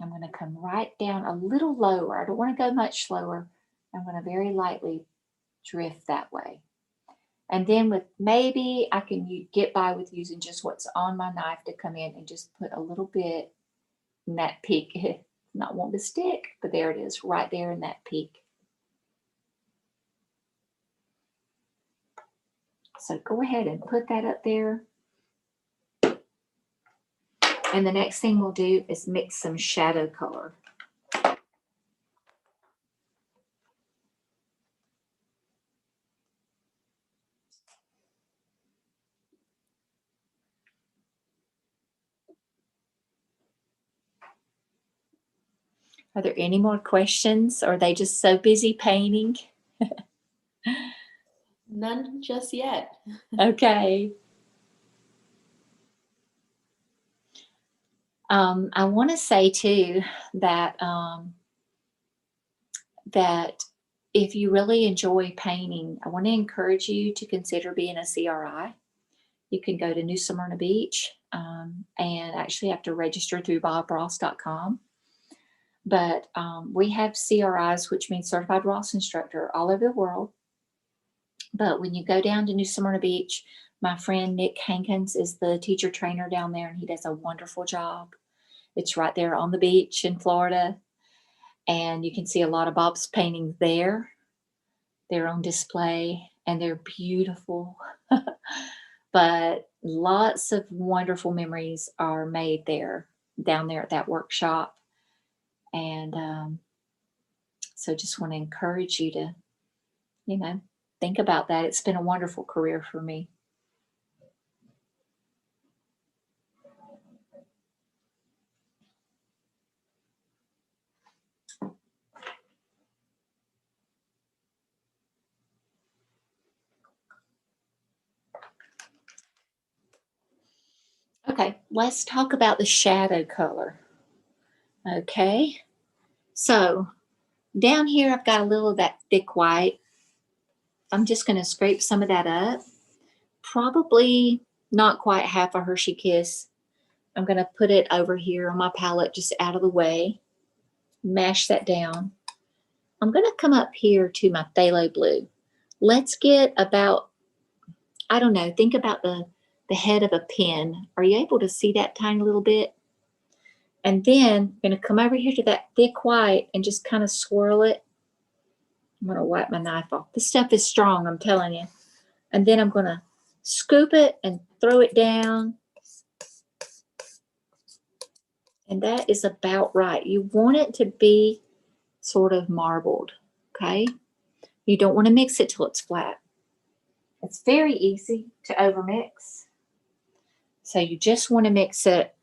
B: I'm going to come right down a little lower. I don't want to go much slower. I'm going to very lightly drift that way. And then with maybe I can get by with using just what's on my knife to come in and just put a little bit in that peak. Not wanting to stick, but there it is, right there in that peak. So go ahead and put that up there. And the next thing we'll do is mix some shadow color. Are there any more questions? Or are they just so busy painting?
A: None just yet.
B: Okay. I want to say too that that if you really enjoy painting, I want to encourage you to consider being a CRI. You can go to New Smyrna Beach and actually have to register through bobross.com. But we have CRIs, which means Certified Ross Instructor, all over the world. But when you go down to New Smyrna Beach, my friend Nick Hankins is the teacher trainer down there, and he does a wonderful job. It's right there on the beach in Florida, and you can see a lot of Bob's paintings there. They're on display, and they're beautiful. But lots of wonderful memories are made there, down there at that workshop. And so just want to encourage you to, think about that. It's been a wonderful career for me. Okay, let's talk about the shadow color. Okay, so down here I've got a little of that thick white. I'm just going to scrape some of that up. Probably not quite half a Hershey Kiss. I'm going to put it over here on my palette, just out of the way. Mash that down. I'm going to come up here to my phthalo blue. Let's get about, I don't know, think about the head of a pin. Are you able to see that tiny little bit? And then I'm going to come over here to that thick white and just kind of swirl it. I'm going to wipe my knife off. This stuff is strong, I'm telling you. And then I'm going to scoop it and throw it down. And that is about right. You want it to be sort of marbled, okay? You don't want to mix it till it's flat. It's very easy to overmix. So you just want to mix it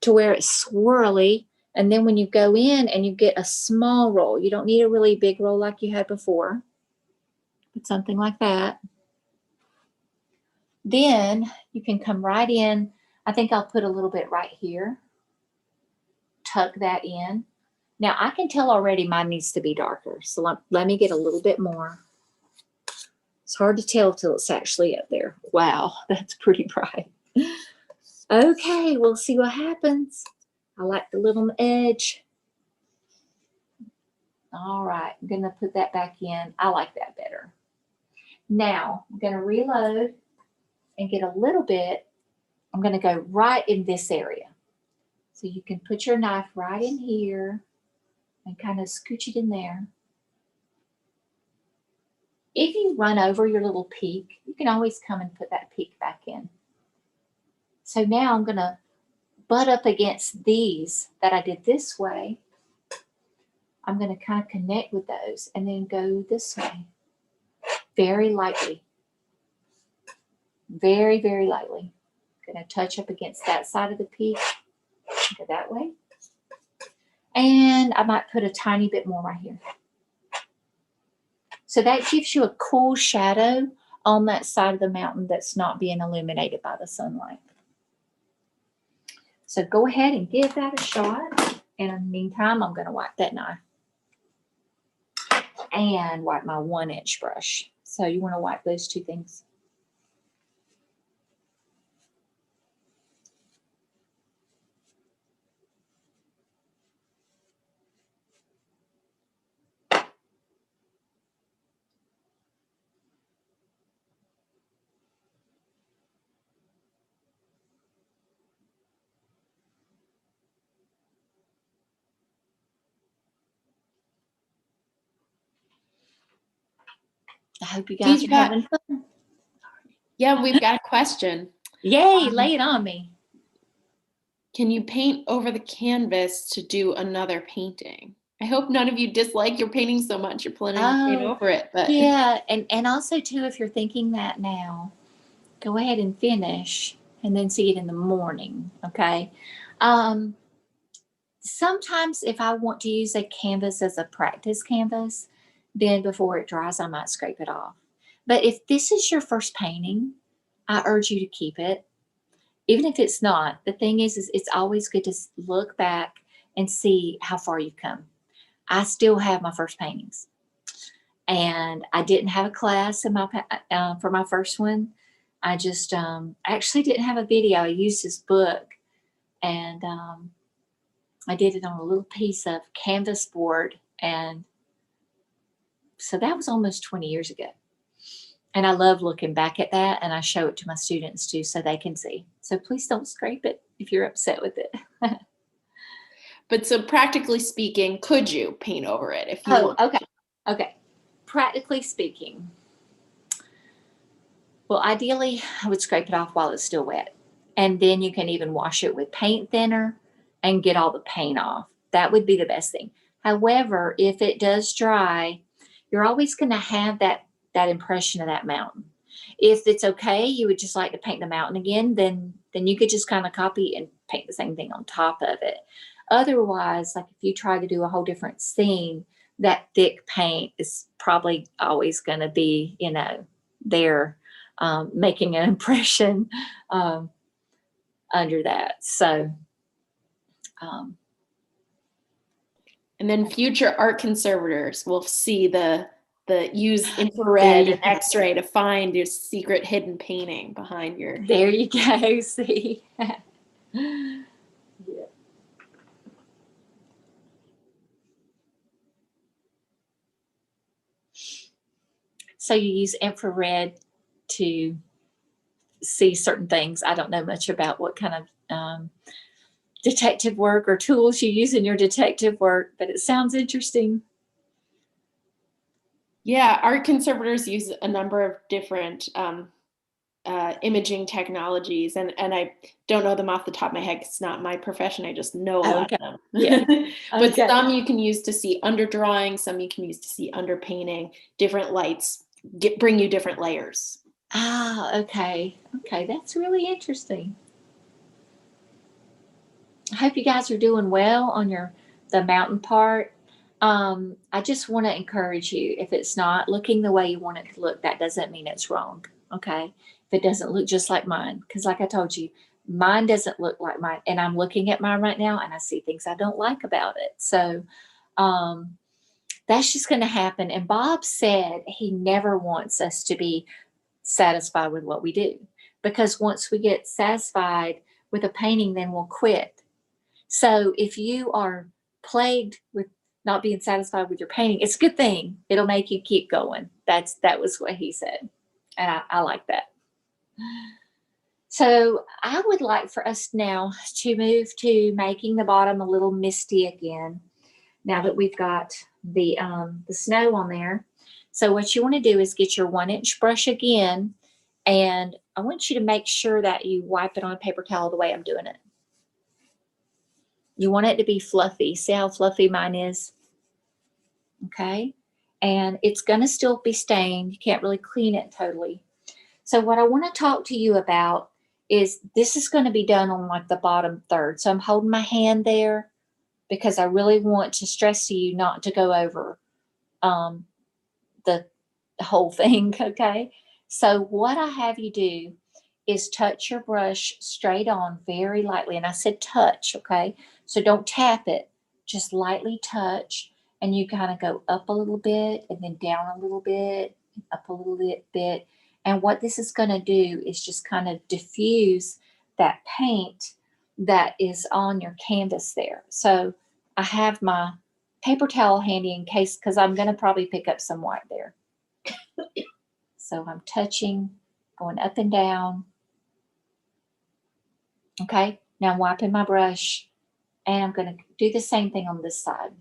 B: to where it's swirly. And then when you go in and you get a small roll, you don't need a really big roll like you had before, but something like that. Then you can come right in. I think I'll put a little bit right here. Tuck that in. Now I can tell already mine needs to be darker. So let me get a little bit more. It's hard to tell till it's actually up there. Wow, that's pretty bright. Okay, we'll see what happens. I like the little edge. All right, I'm gonna put that back in. I like that better. Now I'm gonna reload and get a little bit. I'm gonna go right in this area. So you can put your knife right in here and kind of scooch it in there. If you run over your little peak, you can always come and put that peak back in. So now I'm going to butt up against these that I did this way. I'm going to kind of connect with those and then go this way. Very lightly. Very, very lightly. I'm going to touch up against that side of the peak. Go that way. And I might put a tiny bit more right here. So that gives you a cool shadow on that side of the mountain that's not being illuminated by the sunlight. So go ahead and give that a shot. And in the meantime, I'm going to wipe that knife. And wipe my 1-inch brush. So you want to wipe those two things. I hope you guys are having fun.
A: Yeah, we've got a question.
B: Yay, lay it on me.
A: Can you paint over the canvas to do another painting? I hope none of you dislike your painting so much you're planning to paint over it. But
B: yeah, and also too, if you're thinking that now, go ahead and finish and then see it in the morning, okay? Sometimes if I want to use a canvas as a practice canvas, then before it dries, I might scrape it off. But if this is your first painting, I urge you to keep it. Even if it's not, the thing is it's always good to look back and see how far you've come. I still have my first paintings. And I didn't have a class in my for my first one. I just actually didn't have a video. I used his book. And I did it on a little piece of canvas board. And so that was almost 20 years ago. And I love looking back at that, and I show it to my students too so they can see. So please don't scrape it if you're upset with it.
A: But so practically speaking, could you paint over it if you want?
B: Okay. Okay. Practically speaking, well, ideally, I would scrape it off while it's still wet. And then you can even wash it with paint thinner and get all the paint off. That would be the best thing. However, if it does dry, you're always going to have that impression of that mountain. If it's okay, you would just like to paint the mountain again, then you could just kind of copy and paint the same thing on top of it. Otherwise, like if you try to do a whole different scene, that thick paint is probably always going to be, there making an impression under that. So,
A: and then future art conservators will see the use infrared and X-ray to find your secret hidden painting behind your.
B: There you go. See. Yeah. So you use infrared to see certain things. I don't know much about what kind of detective work or tools you use in your detective work, but it sounds interesting.
A: Yeah, art conservators use a number of different imaging technologies, and I don't know them off the top of my head. It's not my profession. I just know a lot of them.
B: Yeah.
A: But some you can use to see under drawing, some you can use to see under painting. Different lights bring you different layers.
B: Ah, okay. Okay, that's really interesting. I hope you guys are doing well on the mountain part. I just want to encourage you, if it's not looking the way you want it to look, that doesn't mean it's wrong. Okay. If it doesn't look just like mine, because like I told you, mine doesn't look like mine. And I'm looking at mine right now and I see things I don't like about it. So that's just going to happen. And Bob said he never wants us to be satisfied with what we do, because once we get satisfied with a painting, then we'll quit. So if you are plagued with not being satisfied with your painting, it's a good thing. It'll make you keep going. That was what he said. And I like that. So I would like for us now to move to making the bottom a little misty again, now that we've got the snow on there. So what you want to do is get your 1-inch brush again, and I want you to make sure that you wipe it on a paper towel the way I'm doing it. You want it to be fluffy. See how fluffy mine is? Okay. And it's going to still be stained. You can't really clean it totally. So what I want to talk to you about is this is going to be done on like the bottom third. So I'm holding my hand there because I really want to stress to you not to go over the whole thing. Okay. So what I have you do is touch your brush straight on very lightly. And I said touch. Okay. So don't tap it, just lightly touch. And you kind of go up a little bit and then down a little bit, up a little bit. And what this is going to do is just kind of diffuse that paint that is on your canvas there. So I have my paper towel handy in case, because I'm going to probably pick up some white there. So I'm touching, going up and down. Okay, now I'm wiping my brush, and I'm going to do the same thing on this side.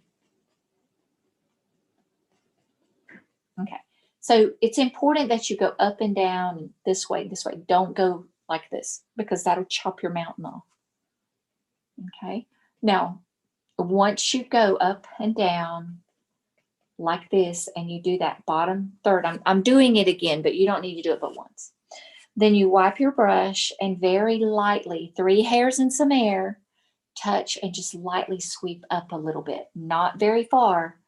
B: Okay, so it's important that you go up and down this way, this way. Don't go like this, because that'll chop your mountain off. Okay, now once you go up and down like this, and you do that bottom third, I'm doing it again, but you don't need to do it but once. Then you wipe your brush and very lightly, 3 hairs and some air, touch and just lightly sweep up a little bit. Not very far,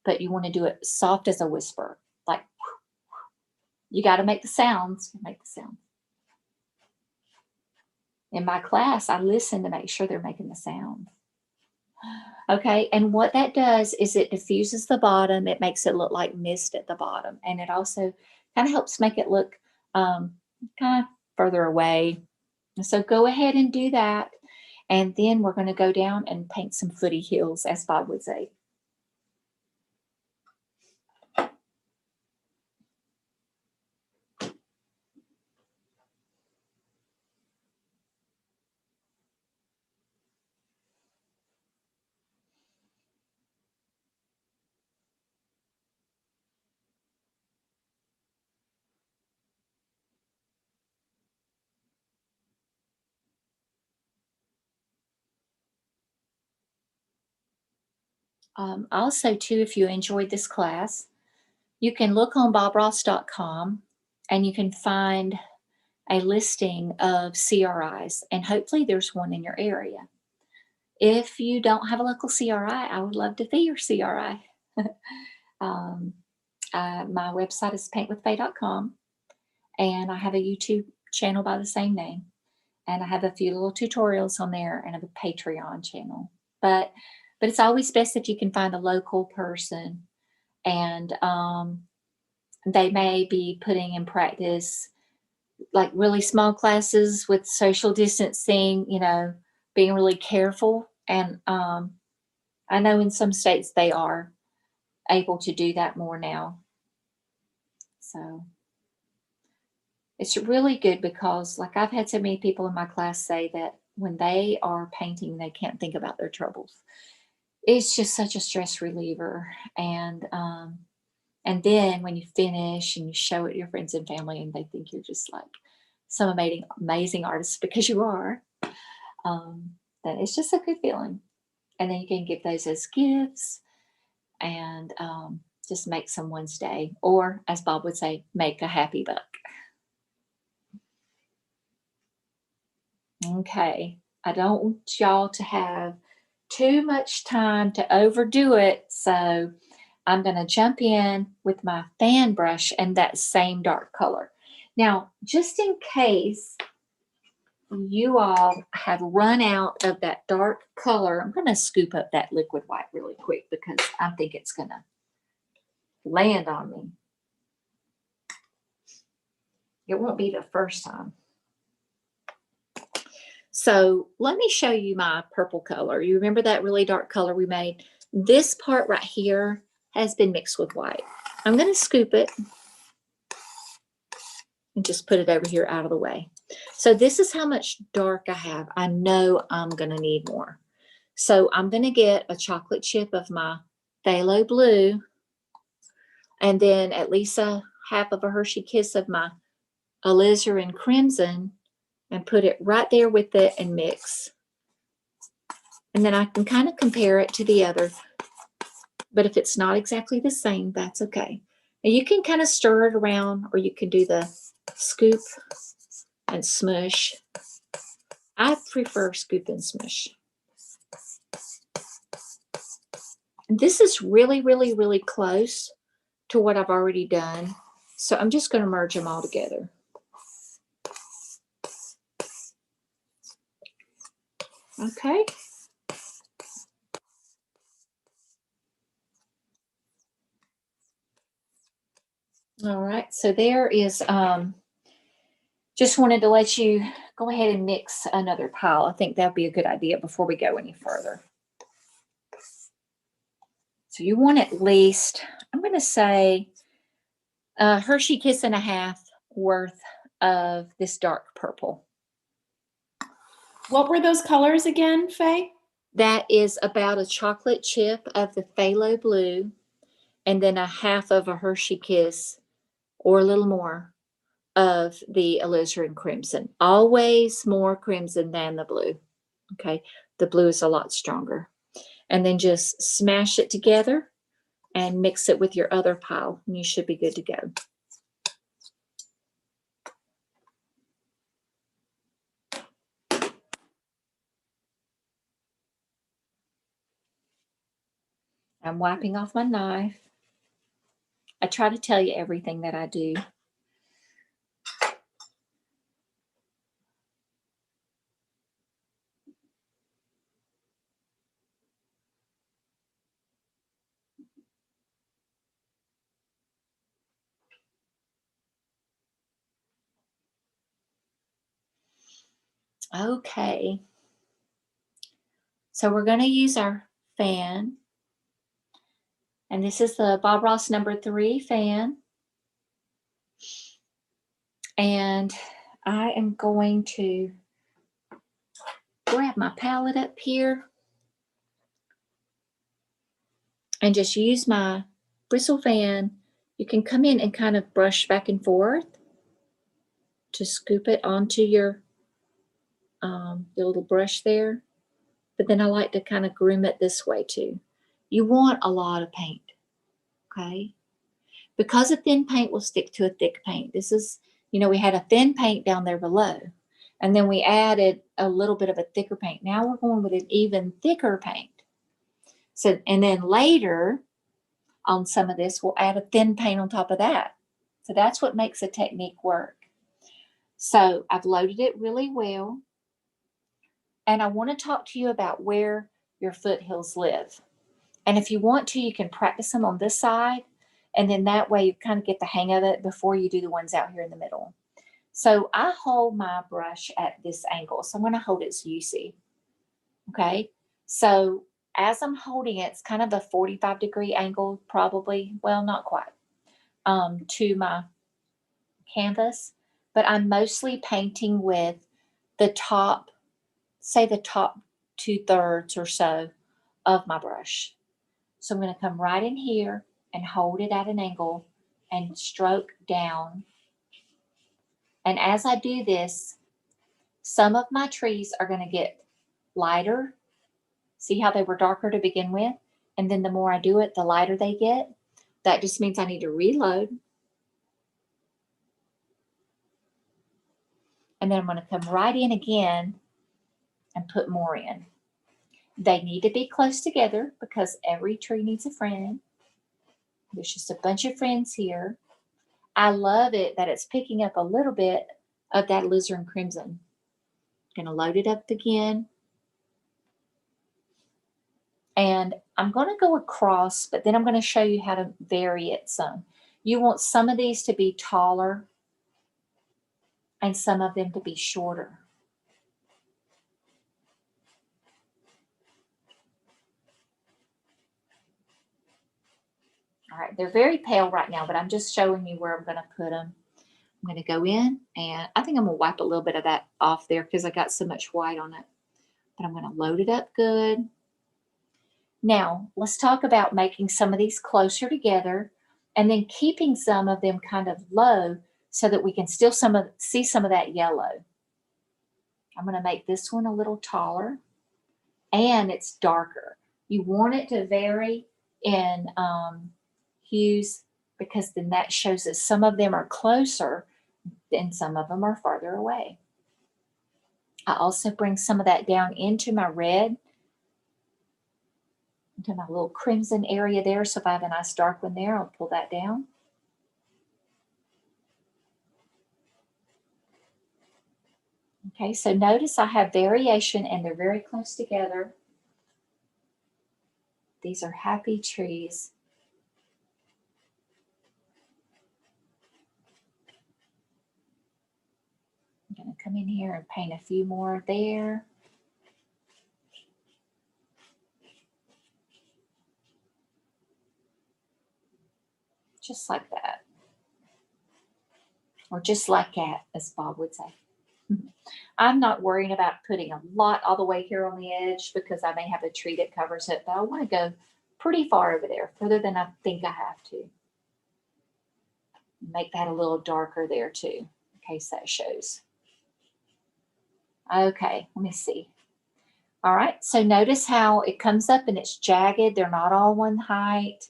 B: but you want to do it soft as a whisper. Like, you got to make the sounds. Make the sound. In my class, I listen to make sure they're making the sound. Okay, and what that does is it diffuses the bottom. It makes it look like mist at the bottom. And it also kind of helps make it look kind of further away. So go ahead and do that. And then we're going to go down and paint some footy hills, as Bob would say. Also, too, if you enjoyed this class, you can look on bobross.com and you can find a listing of CRIs, and hopefully there's one in your area. If you don't have a local CRI, I would love to be your CRI. My website is paintwithfaye.com, and I have a YouTube channel by the same name, and I have a few little tutorials on there, and I have a Patreon channel. But it's always best if you can find a local person, and they may be putting in practice like really small classes with social distancing, being really careful. And I know in some states they are able to do that more now. So it's really good because, like, I've had so many people in my class say that when they are painting, they can't think about their troubles. It's just such a stress reliever. And then when you finish and you show it to your friends and family, and they think you're just like some amazing artist, because you are, then it's just a good feeling. And then you can give those as gifts and just make someone's day, or as Bob would say, make a happy buck. Okay, I don't want y'all to have too much time to overdo it, so I'm going to jump in with my fan brush and that same dark color. Now, just in case you all have run out of that dark color, I'm going to scoop up that liquid white really quick because I think it's going to land on me. It won't be the first time. So let me show you my purple color. You remember that really dark color we made? This part right here has been mixed with white. I'm going to scoop it and just put it over here out of the way. So this is how much dark I have. I know I'm going to need more. So I'm going to get a chocolate chip of my phthalo blue, and then at least a half of a Hershey Kiss of my alizarin crimson, and put it right there with it and mix. And then I can kind of compare it to the other. But if it's not exactly the same, that's okay. And you can kind of stir it around, or you can do the scoop and smush. I prefer scoop and smush. And this is really, really, really close to what I've already done. So I'm just going to merge them all together. Okay. All right. So there is, just wanted to let you go ahead and mix another pile. I think that'd be a good idea before we go any further. So you want at least, I'm going to say, a Hershey Kiss and a half worth of this dark purple.
A: What were those colors again, Faye?
B: That is about a chocolate chip of the phthalo blue, and then a half of a Hershey Kiss, or a little more, of the alizarin crimson. Always more crimson than the blue. Okay, the blue is a lot stronger. And then just smash it together and mix it with your other pile, and you should be good to go. I'm wiping off my knife. I try to tell you everything that I do. Okay. So we're going to use our fan. And this is the Bob Ross number 3 fan. And I am going to grab my palette up here and just use my bristle fan. You can come in and kind of brush back and forth to scoop it onto your little brush there. But then I like to kind of groom it this way too. You want a lot of paint, okay? Because a thin paint will stick to a thick paint. This is, we had a thin paint down there below, and then we added a little bit of a thicker paint. Now we're going with an even thicker paint. So, and then later on some of this, we'll add a thin paint on top of that. So that's what makes a technique work. So I've loaded it really well. And I want to talk to you about where your foothills live. And if you want to, you can practice them on this side. And then that way you kind of get the hang of it before you do the ones out here in the middle. So I hold my brush at this angle. So I'm going to hold it so you see. Okay. So as I'm holding it, it's kind of a 45-degree angle, probably. Well, not quite. To my canvas. But I'm mostly painting with the top, say the top 2/3 or so of my brush. So I'm going to come right in here and hold it at an angle and stroke down. And as I do this, some of my trees are going to get lighter. See how they were darker to begin with? And then the more I do it, the lighter they get. That just means I need to reload. And then I'm going to come right in again and put more in. They need to be close together because every tree needs a friend. There's just a bunch of friends here. I love it that it's picking up a little bit of that alizarin crimson. I'm going to load it up again. And I'm going to go across, but then I'm going to show you how to vary it some. You want some of these to be taller and some of them to be shorter. All right, they're very pale right now, but I'm just showing you where I'm going to put them. I'm going to go in, and I think I'm going to wipe a little bit of that off there because I got so much white on it. But I'm going to load it up good. Now, let's talk about making some of these closer together and then keeping some of them kind of low so that we can still see some of that yellow. I'm going to make this one a little taller, and it's darker. You want it to vary in hues because then that shows that some of them are closer and some of them are farther away. I also bring some of that down into my red, into my little crimson area there. So if I have a nice dark one there, I'll pull that down. Okay, so notice I have variation and they're very close together. These are happy trees. I'm going to come in here and paint a few more there. Just like that. Or just like that, as Bob would say. I'm not worrying about putting a lot all the way here on the edge because I may have a tree that covers it, but I want to go pretty far over there, further than I think I have to. Make that a little darker there too, in case that shows. Okay, let me see. All right, so notice how it comes up and it's jagged. They're not all one height.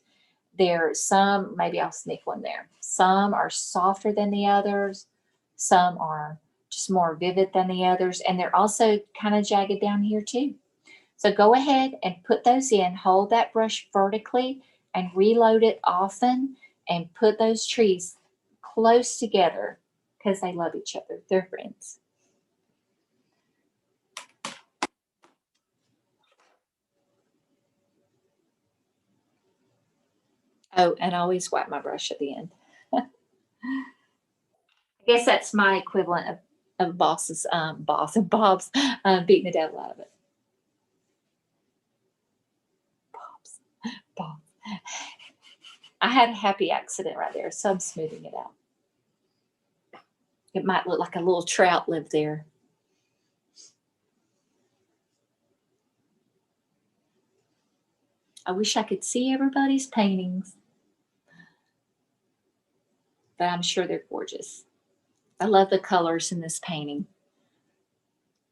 B: There's some, maybe I'll sneak one there. Some are softer than the others. Some are just more vivid than the others. And they're also kind of jagged down here too. So go ahead and put those in. Hold that brush vertically and reload it often and put those trees close together because they love each other. They're friends. Oh, and I always wipe my brush at the end. I guess that's my equivalent of Bob's beating the devil out of it. I had a happy accident right there, so I'm smoothing it out. It might look like a little trout lived there. I wish I could see everybody's paintings, but I'm sure they're gorgeous. I love the colors in this painting.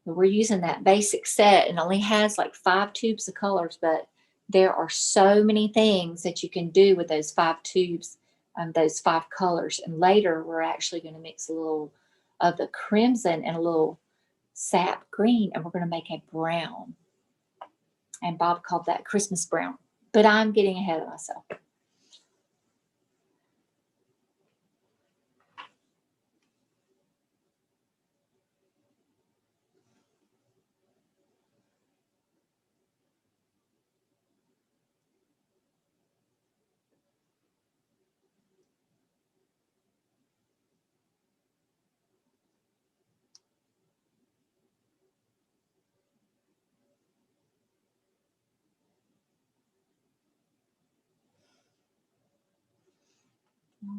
B: We're using that basic set and only has like 5 tubes of colors, but there are so many things that you can do with those 5 tubes, those 5 colors. And later we're actually going to mix a little of the crimson and a little sap green, and we're going to make a brown. And Bob called that Christmas brown, but I'm getting ahead of myself.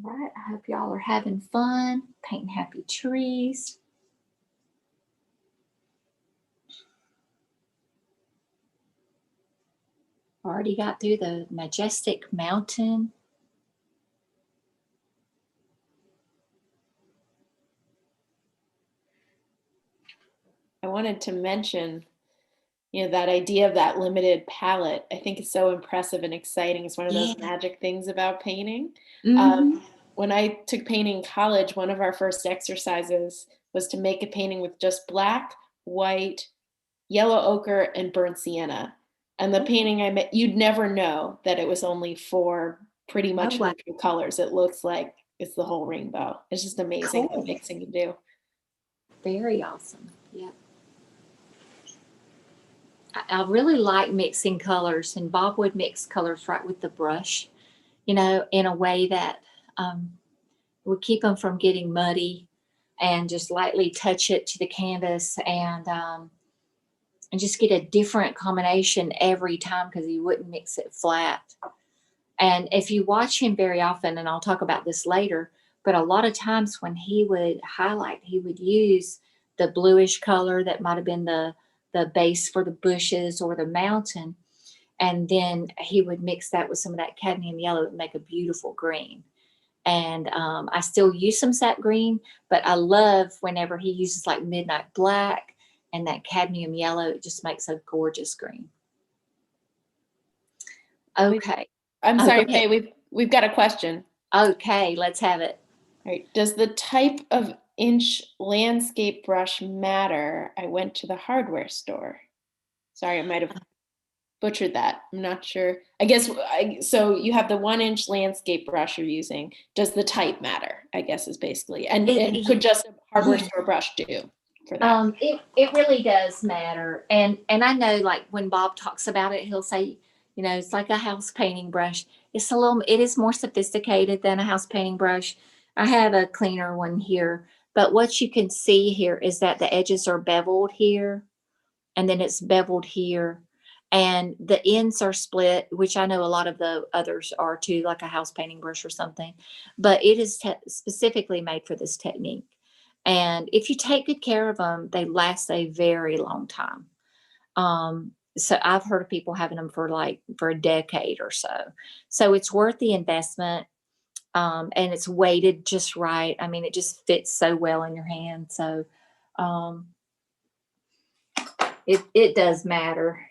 B: All right, I hope y'all are having fun, painting happy trees. Already got through the majestic mountain.
A: I wanted to mention, that idea of that limited palette, I think is so impressive and exciting. It's one of those magic things about painting. When I took painting in college, one of our first exercises was to make a painting with just black, white, yellow ochre, and burnt sienna. And the painting I made, you'd never know that it was only 4 pretty much neutral colors. It looks like it's the whole rainbow. It's just amazing what mixing can do.
B: Very awesome. Yep. I really like mixing colors, and Bob would mix colors right with the brush, in a way that would keep them from getting muddy, and just lightly touch it to the canvas and just get a different combination every time, because he wouldn't mix it flat. And if you watch him very often, and I'll talk about this later, but a lot of times when he would highlight, he would use the bluish color that might have been the base for the bushes or the mountain. And then he would mix that with some of that cadmium yellow to make a beautiful green. And I still use some sap green, but I love whenever he uses like midnight black and that cadmium yellow. It just makes a gorgeous green. Okay.
A: I'm sorry, Faye, we've got a question.
B: Okay, let's have it.
A: All right. Does the type of inch landscape brush matter? I went to the hardware store. Sorry, I might have butchered that. I'm not sure. I guess, so you have the 1-inch landscape brush you're using. Does the type matter, I guess, is basically, and could just a hardware store brush do for that?
B: It really does matter. And I know, like, when Bob talks about it, he'll say, it's like a house painting brush. It is more sophisticated than a house painting brush. I have a cleaner one here, but what you can see here is that the edges are beveled here, and then it's beveled here, and the ends are split, which I know a lot of the others are too, like a house painting brush or something, but it is specifically made for this technique. And if you take good care of them, they last a very long time. So I've heard of people having them for a decade or so. So it's worth the investment. And it's weighted just right. I mean, it just fits so well in your hand. So it does matter.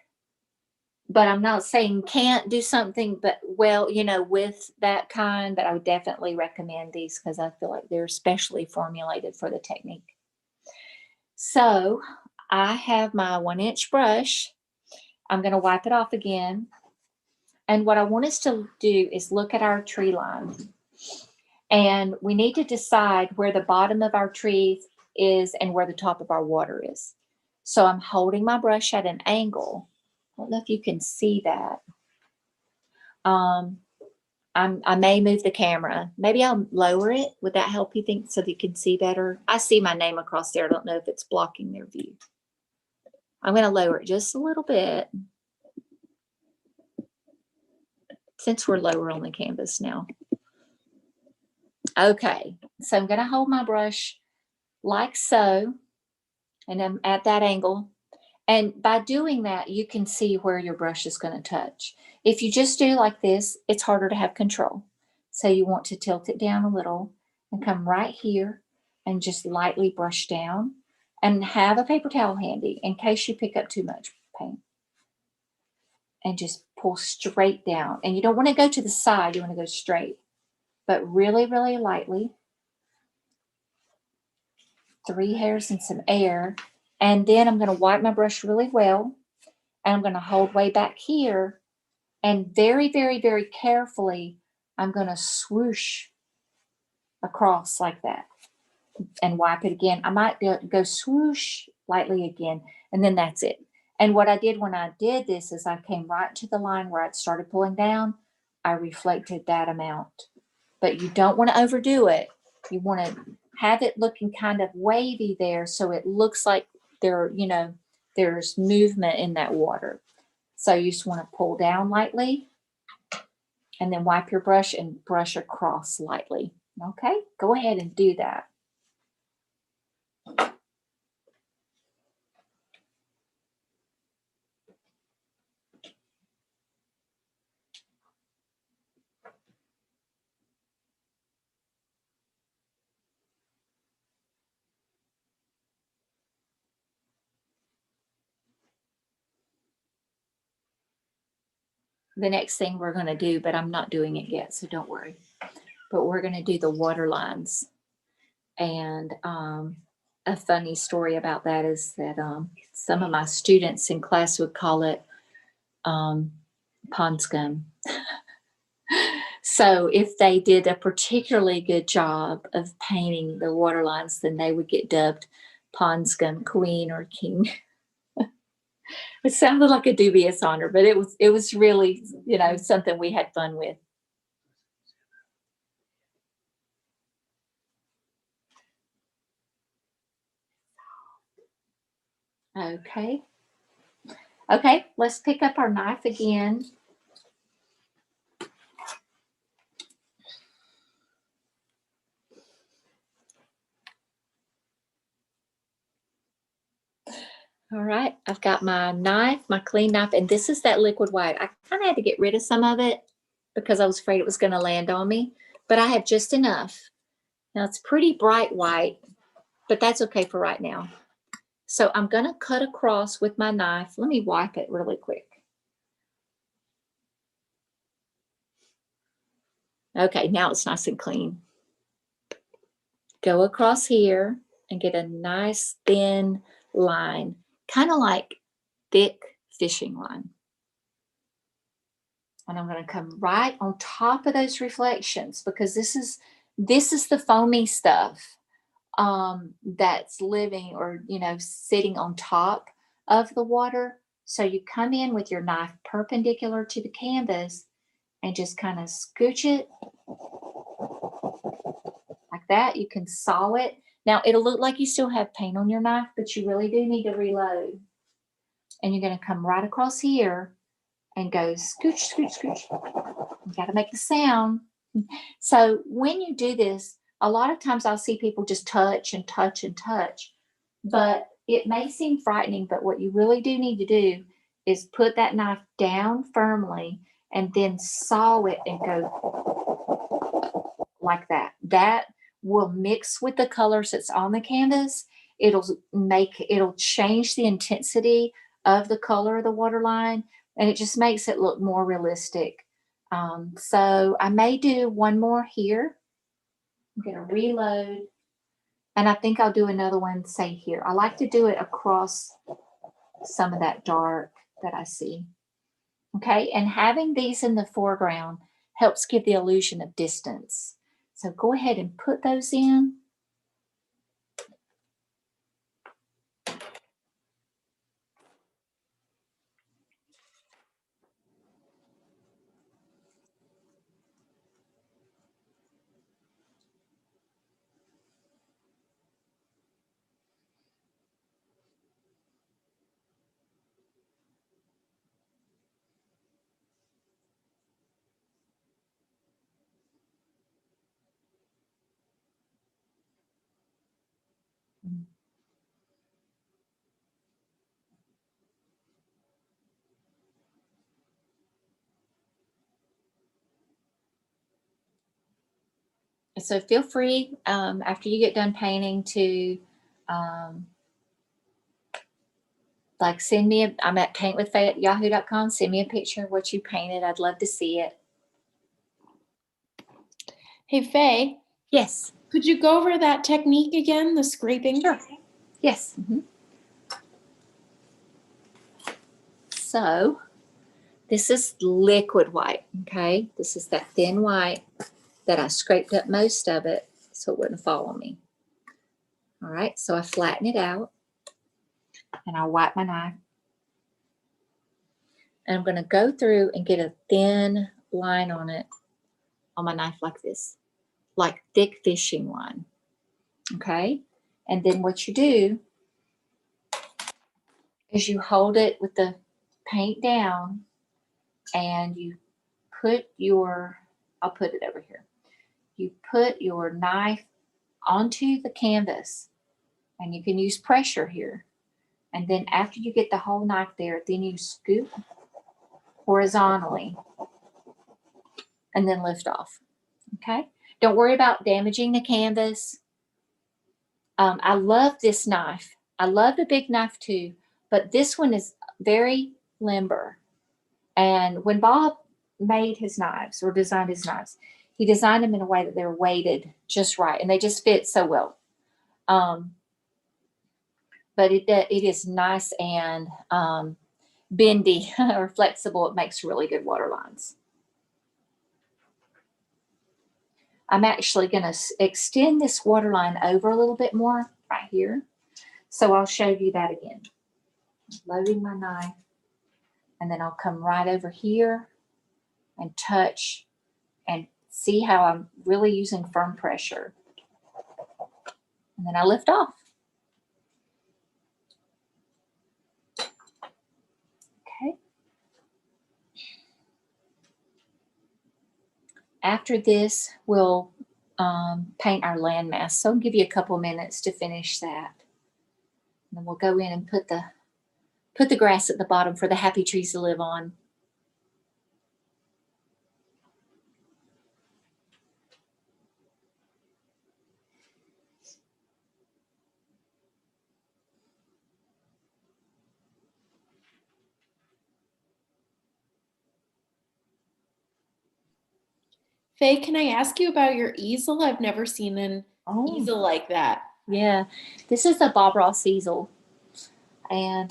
B: But I'm not saying can't do something, but with that kind, but I would definitely recommend these, because I feel like they're specially formulated for the technique. So I have my 1-inch brush. I'm going to wipe it off again. And what I want us to do is look at our tree line. And we need to decide where the bottom of our tree is and where the top of our water is. So I'm holding my brush at an angle. I don't know if you can see that. I may move the camera. Maybe I'll lower it. Would that help, you think, so that you can see better? I see my name across there. I don't know if it's blocking their view. I'm going to lower it just a little bit. since we're lower on the canvas now. Okay, so I'm going to hold my brush like so, and I'm at that angle. And by doing that, you can see where your brush is going to touch. If you just do like this, it's harder to have control. So you want to tilt it down a little and come right here and just lightly brush down, and have a paper towel handy in case you pick up too much paint. And just pull straight down. And you don't want to go to the side, you want to go straight, but really, really lightly. 3 hairs and some air. And then I'm going to wipe my brush really well. And I'm going to hold way back here. And very, very, very carefully, I'm going to swoosh across like that. And wipe it again. I might go swoosh lightly again. And then that's it. And what I did when I did this is I came right to the line where I'd started pulling down. I reflected that amount. But you don't want to overdo it. You want to have it looking kind of wavy there so it looks like there's movement in that water. So you just want to pull down lightly and then wipe your brush and brush across lightly. Okay, go ahead and do that. The next thing we're going to do, but I'm not doing it yet, so don't worry. But we're going to do the water lines. And a funny story about that is that some of my students in class would call it pond scum. So if they did a particularly good job of painting the water lines, then they would get dubbed pond scum queen or king. It sounded like a dubious honor, but it was really, something we had fun with. Okay. Okay, let's pick up our knife again. All right, I've got my knife, my clean knife, and this is that liquid white. I kind of had to get rid of some of it because I was afraid it was going to land on me, but I have just enough. Now it's pretty bright white, but that's okay for right now. So I'm going to cut across with my knife. Let me wipe it really quick. Okay, now it's nice and clean. Go across here and get a nice thin line, kind of like thick fishing line. And I'm going to come right on top of those reflections because this is the foamy stuff that's living or, sitting on top of the water. So you come in with your knife perpendicular to the canvas and just kind of scooch it like that. You can saw it. Now it'll look like you still have paint on your knife, but you really do need to reload. And you're going to come right across here and go scooch, scooch, scooch. You got to make the sound. So when you do this, a lot of times I'll see people just touch and touch and touch, but it may seem frightening, but what you really do need to do is put that knife down firmly and then saw it and go like that. That will mix with the colors that's on the canvas. It'll change the intensity of the color of the waterline, and it just makes it look more realistic. So I may do one more here. I'm going to reload, and I think I'll do another one, say here. I like to do it across some of that dark that I see. Okay, and having these in the foreground helps give the illusion of distance. So go ahead and put those in. So feel free after you get done painting to like send me I'm at paintwithfaye@yahoo.com. Send me a picture of what you painted. I'd love to see it.
A: Hey, Faye,
B: Yes.
A: could you go over that technique again, the scraping?
B: Sure. Yes. So this is liquid white, okay? This is that thin white that I scraped up most of it so it wouldn't fall on me. All right, so I flatten it out and I'll wipe my knife. And I'm gonna go through and get a thin line on it on my knife like this, like thick fishing line, okay? And then what you do is you hold it with the paint down and you put your, I'll put it over here. You put your knife onto the canvas and you can use pressure here. And then after you get the whole knife there, then you scoop horizontally and then lift off, okay? Don't worry about damaging the canvas. I love this knife. I love the big knife too, but this one is very limber. And when Bob made his knives or designed his knives, he designed them in a way that they're weighted just right, and they just fit so well. But it is nice and bendy or flexible. It makes really good water lines. I'm actually going to extend this water line over a little bit more right here. So I'll show you that again. Loading my knife, and then I'll come right over here and touch and see how I'm really using firm pressure. And then I lift off. Okay. After this, we'll paint our landmass. So I'll give you a couple minutes to finish that. And then we'll go in and put the grass at the bottom for the happy trees to live on.
A: Faye, can I ask you about your easel? I've never seen an easel like that.
B: Yeah, this is a Bob Ross easel. And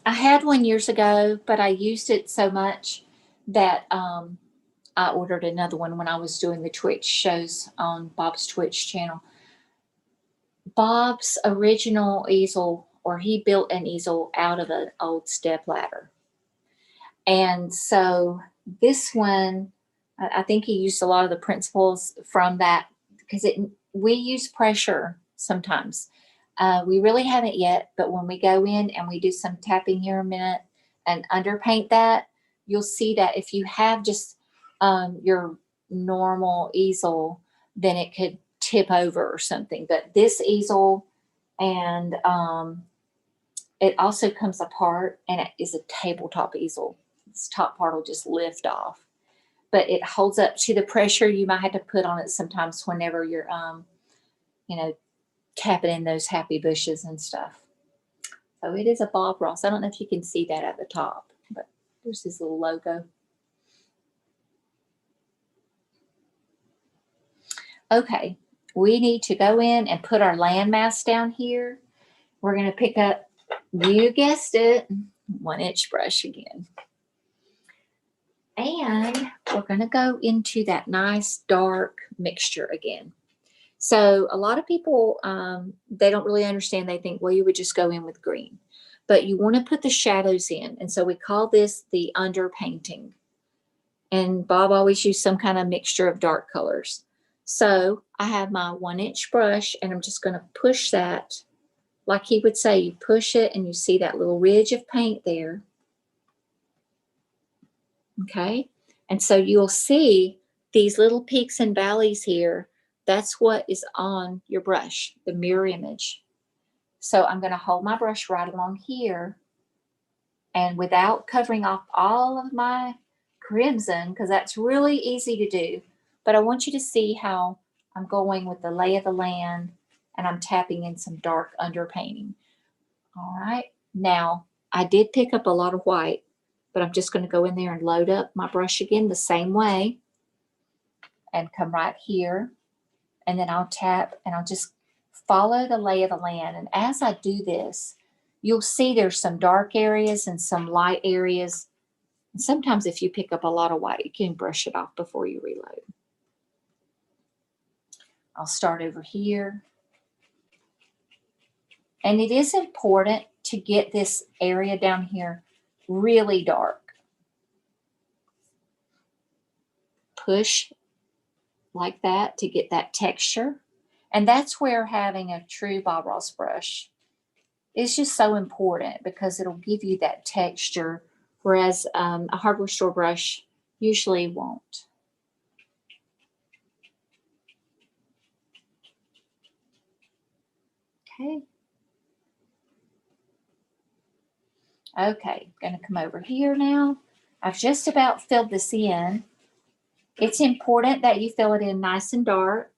B: I had one years ago, but I used it so much that I ordered another one when I was doing the Twitch shows on Bob's Twitch channel. Bob's original easel, or he built an easel out of an old step ladder. And so this one, I think he used a lot of the principles from that because we use pressure sometimes. We really haven't yet, but when we go in and we do some tapping here a minute and underpaint that, you'll see that if you have just your normal easel, then it could tip over or something. But this easel, and it also comes apart, and it is a tabletop easel. This top part will just lift off, but it holds up to the pressure you might have to put on it sometimes whenever you're, tapping in those happy bushes and stuff. So it is a Bob Ross. I don't know if you can see that at the top, but there's his little logo. Okay, we need to go in and put our landmass down here. We're going to pick up, you guessed it, 1-inch brush again. And we're going to go into that nice dark mixture again. So a lot of people, they don't really understand. They think, well, you would just go in with green. But you want to put the shadows in. And so we call this the underpainting. And Bob always used some kind of mixture of dark colors. So I have my 1-inch brush, and I'm just going to push that. Like he would say, you push it and you see that little ridge of paint there. Okay. And so you'll see these little peaks and valleys here. That's what is on your brush, the mirror image. So I'm going to hold my brush right along here, and without covering off all of my crimson, because that's really easy to do but I want you to see how I'm going with the lay of the land and I'm tapping in some dark underpainting. All right, now I did pick up a lot of white, but I'm just going to go in there and load up my brush again the same way and come right here. And then I'll tap and I'll just follow the lay of the land. And as I do this, you'll see there's some dark areas and some light areas. And sometimes if you pick up a lot of white, you can brush it off before you reload. I'll start over here. And it is important to get this area down here really dark. Push like that to get that texture. And that's where having a true Bob Ross brush is just so important, because it'll give you that texture, whereas a hardware store brush usually won't. Okay. Okay, going to come over here now. I've just about filled this in. It's important that you fill it in nice and dark.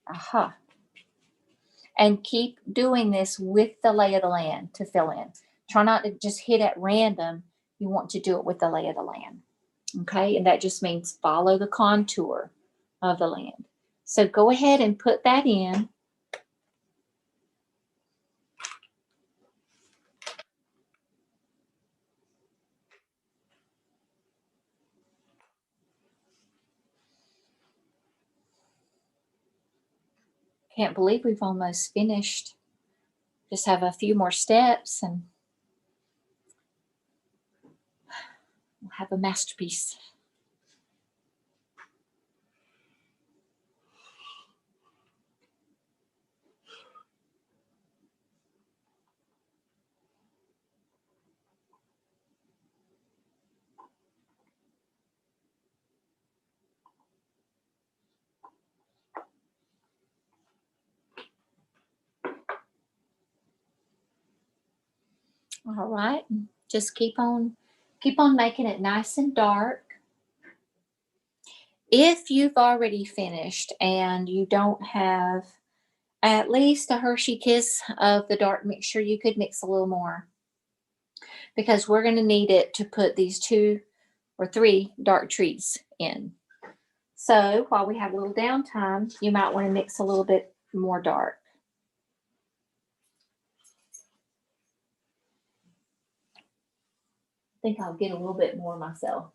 B: Aha. And keep doing this with the lay of the land to fill in. Try not to just hit at random. You want to do it with the lay of the land. Okay, and that just means follow the contour of the land. So go ahead and put that in. Can't believe we've almost finished. Just have a few more steps and we'll have a masterpiece. All right, just keep on making it nice and dark. If you've already finished and you don't have at least a Hershey Kiss of the dark mixture, you could mix a little more, because we're going to need it to put these 2 or 3 dark trees in. So while we have a little downtime, you might want to mix a little bit more dark. I think I'll get a little bit more myself.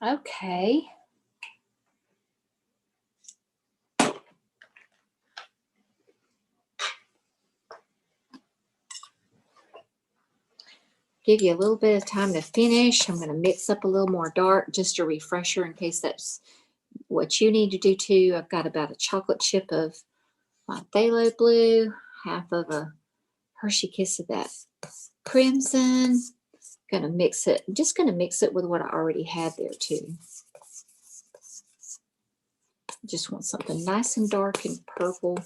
B: Okay. Give you a little bit of time to finish. I'm going to mix up a little more dark, just a refresher in case that's what you need to do too. I've got about a chocolate chip of my phthalo blue, half of a Hershey Kiss of that crimson. Going to mix it. I'm just going to mix it with what I already had there too. Just want something nice and dark and purple.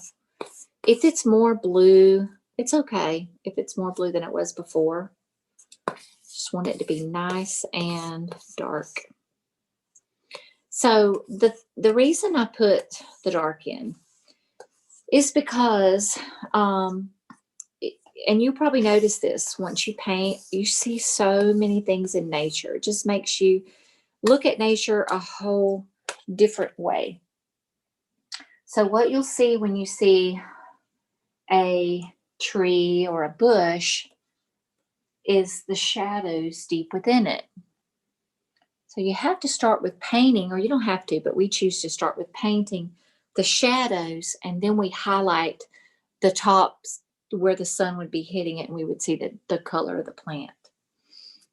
B: If it's more blue, it's okay. If it's more blue than it was before. Just want it to be nice and dark. So the reason I put the dark in is because, and you probably notice this, once you paint, you see so many things in nature. It just makes you look at nature a whole different way. So what you'll see when you see a tree or a bush is the shadows deep within it. So you have to start with painting, or you don't have to, but we choose to start with painting the shadows, and then we highlight the tops where the sun would be hitting it, and we would see the color of the plant.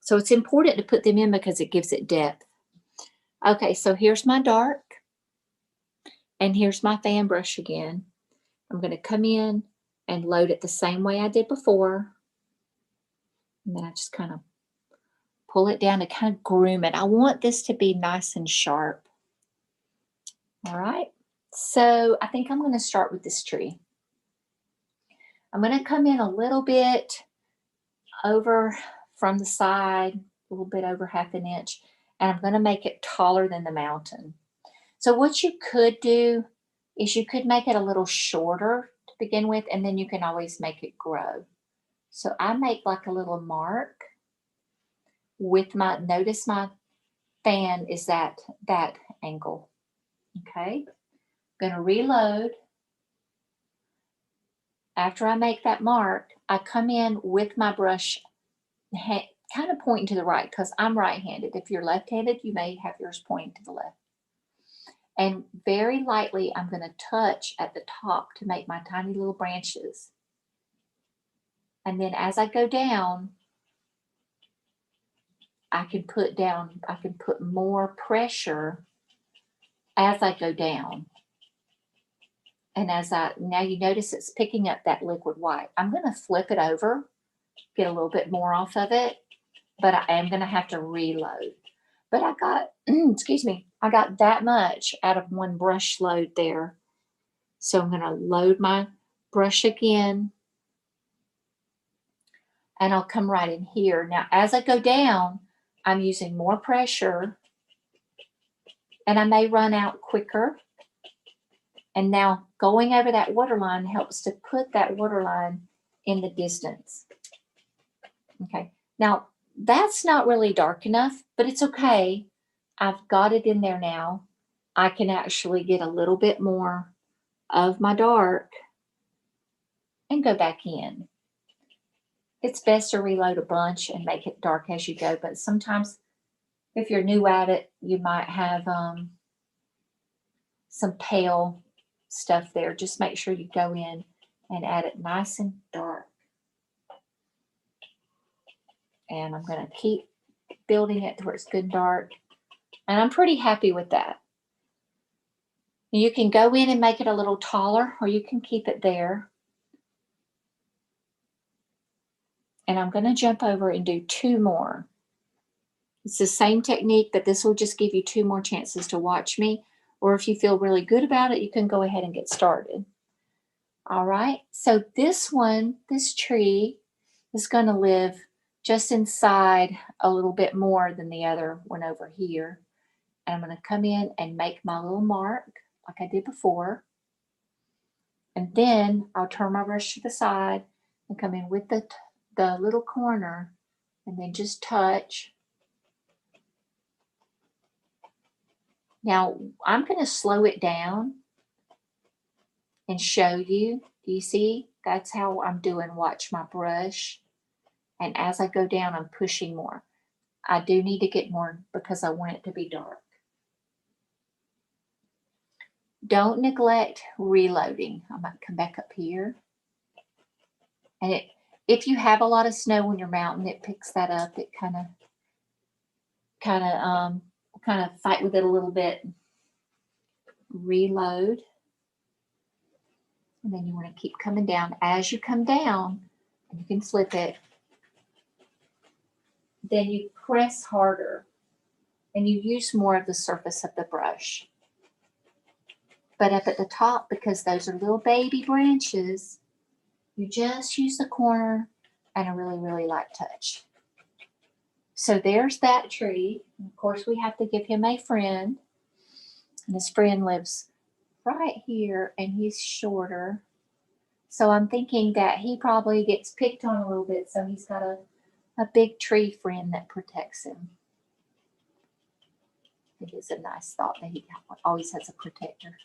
B: So it's important to put them in because it gives it depth. Okay, so here's my dark, and here's my fan brush again. I'm going to come in and load it the same way I did before. And then I just kind of pull it down to kind of groom it. I want this to be nice and sharp. All right, so I think I'm going to start with this tree. I'm going to come in a little bit over from the side, a little bit over 1/2 inch, and I'm going to make it taller than the mountain. So what you could do is you could make it a little shorter to begin with, and then you can always make it grow. So I make like a little mark with my, notice my fan is that angle. Okay, I'm going to reload. After I make that mark, I come in with my brush kind of pointing to the right because I'm right-handed. If you're left-handed, you may have yours pointing to the left. And very lightly, I'm going to touch at the top to make my tiny little branches. And then as I go down, I can put more pressure as I go down. And now you notice it's picking up that liquid white. I'm going to flip it over, get a little bit more off of it, but I am going to have to reload. But I got, excuse me, I got that much out of one brush load there. So I'm going to load my brush again, and I'll come right in here. Now, as I go down, I'm using more pressure, and I may run out quicker. And now going over that waterline helps to put that waterline in the distance. Okay, now that's not really dark enough, but it's okay. I've got it in there now. I can actually get a little bit more of my dark and go back in. It's best to reload a bunch and make it dark as you go, but sometimes if you're new at it, you might have some pale stuff there. Just make sure you go in and add it nice and dark. And I'm going to keep building it to where it's good and dark. And I'm pretty happy with that. You can go in and make it a little taller, or you can keep it there. And I'm going to jump over and do 2 more. It's the same technique, but this will just give you 2 more chances to watch me. Or if you feel really good about it, you can go ahead and get started. All right, so this tree is going to live just inside a little bit more than the other one over here. And I'm going to come in and make my little mark like I did before. And then I'll turn my brush to the side and come in with the little corner and then just touch. Now I'm going to slow it down and show you. Do you see? That's how I'm doing. Watch my brush. And as I go down, I'm pushing more. I do need to get more because I want it to be dark. Don't neglect reloading. I might come back up here. And if you have a lot of snow on your mountain, it picks that up. It kind of fight with it a little bit. Reload. And then you want to keep coming down. As you come down, you can flip it. Then you press harder and you use more of the surface of the brush. But up at the top, because those are little baby branches, you just use the corner and a really, really light touch. So there's that tree. Of course, we have to give him a friend. And his friend lives right here and he's shorter. So I'm thinking that he probably gets picked on a little bit. So he's got a big tree friend that protects him. It is a nice thought that he always has a protector.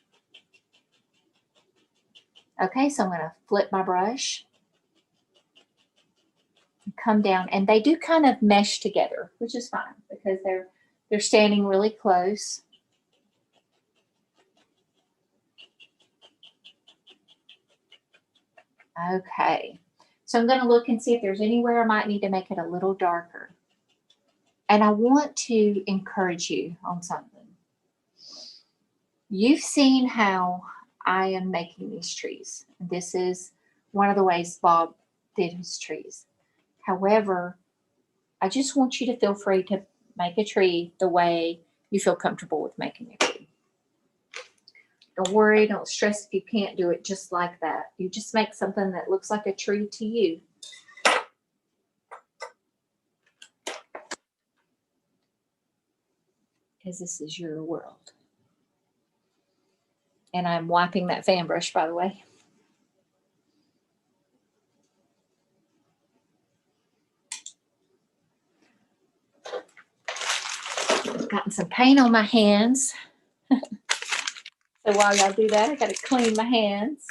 B: Okay, so I'm going to flip my brush and come down, and they do kind of mesh together, which is fine because they're standing really close. Okay, so I'm going to look and see if there's anywhere I might need to make it a little darker. And I want to encourage you on something. You've seen how I am making these trees. This is one of the ways Bob did his trees. However, I just want you to feel free to make a tree the way you feel comfortable with making a tree. Don't worry, don't stress if you can't do it just like that. You just make something that looks like a tree to you. Because this is your world. And I'm wiping that fan brush, by the way. I've gotten some paint on my hands. So while y'all do that, I got to clean my hands.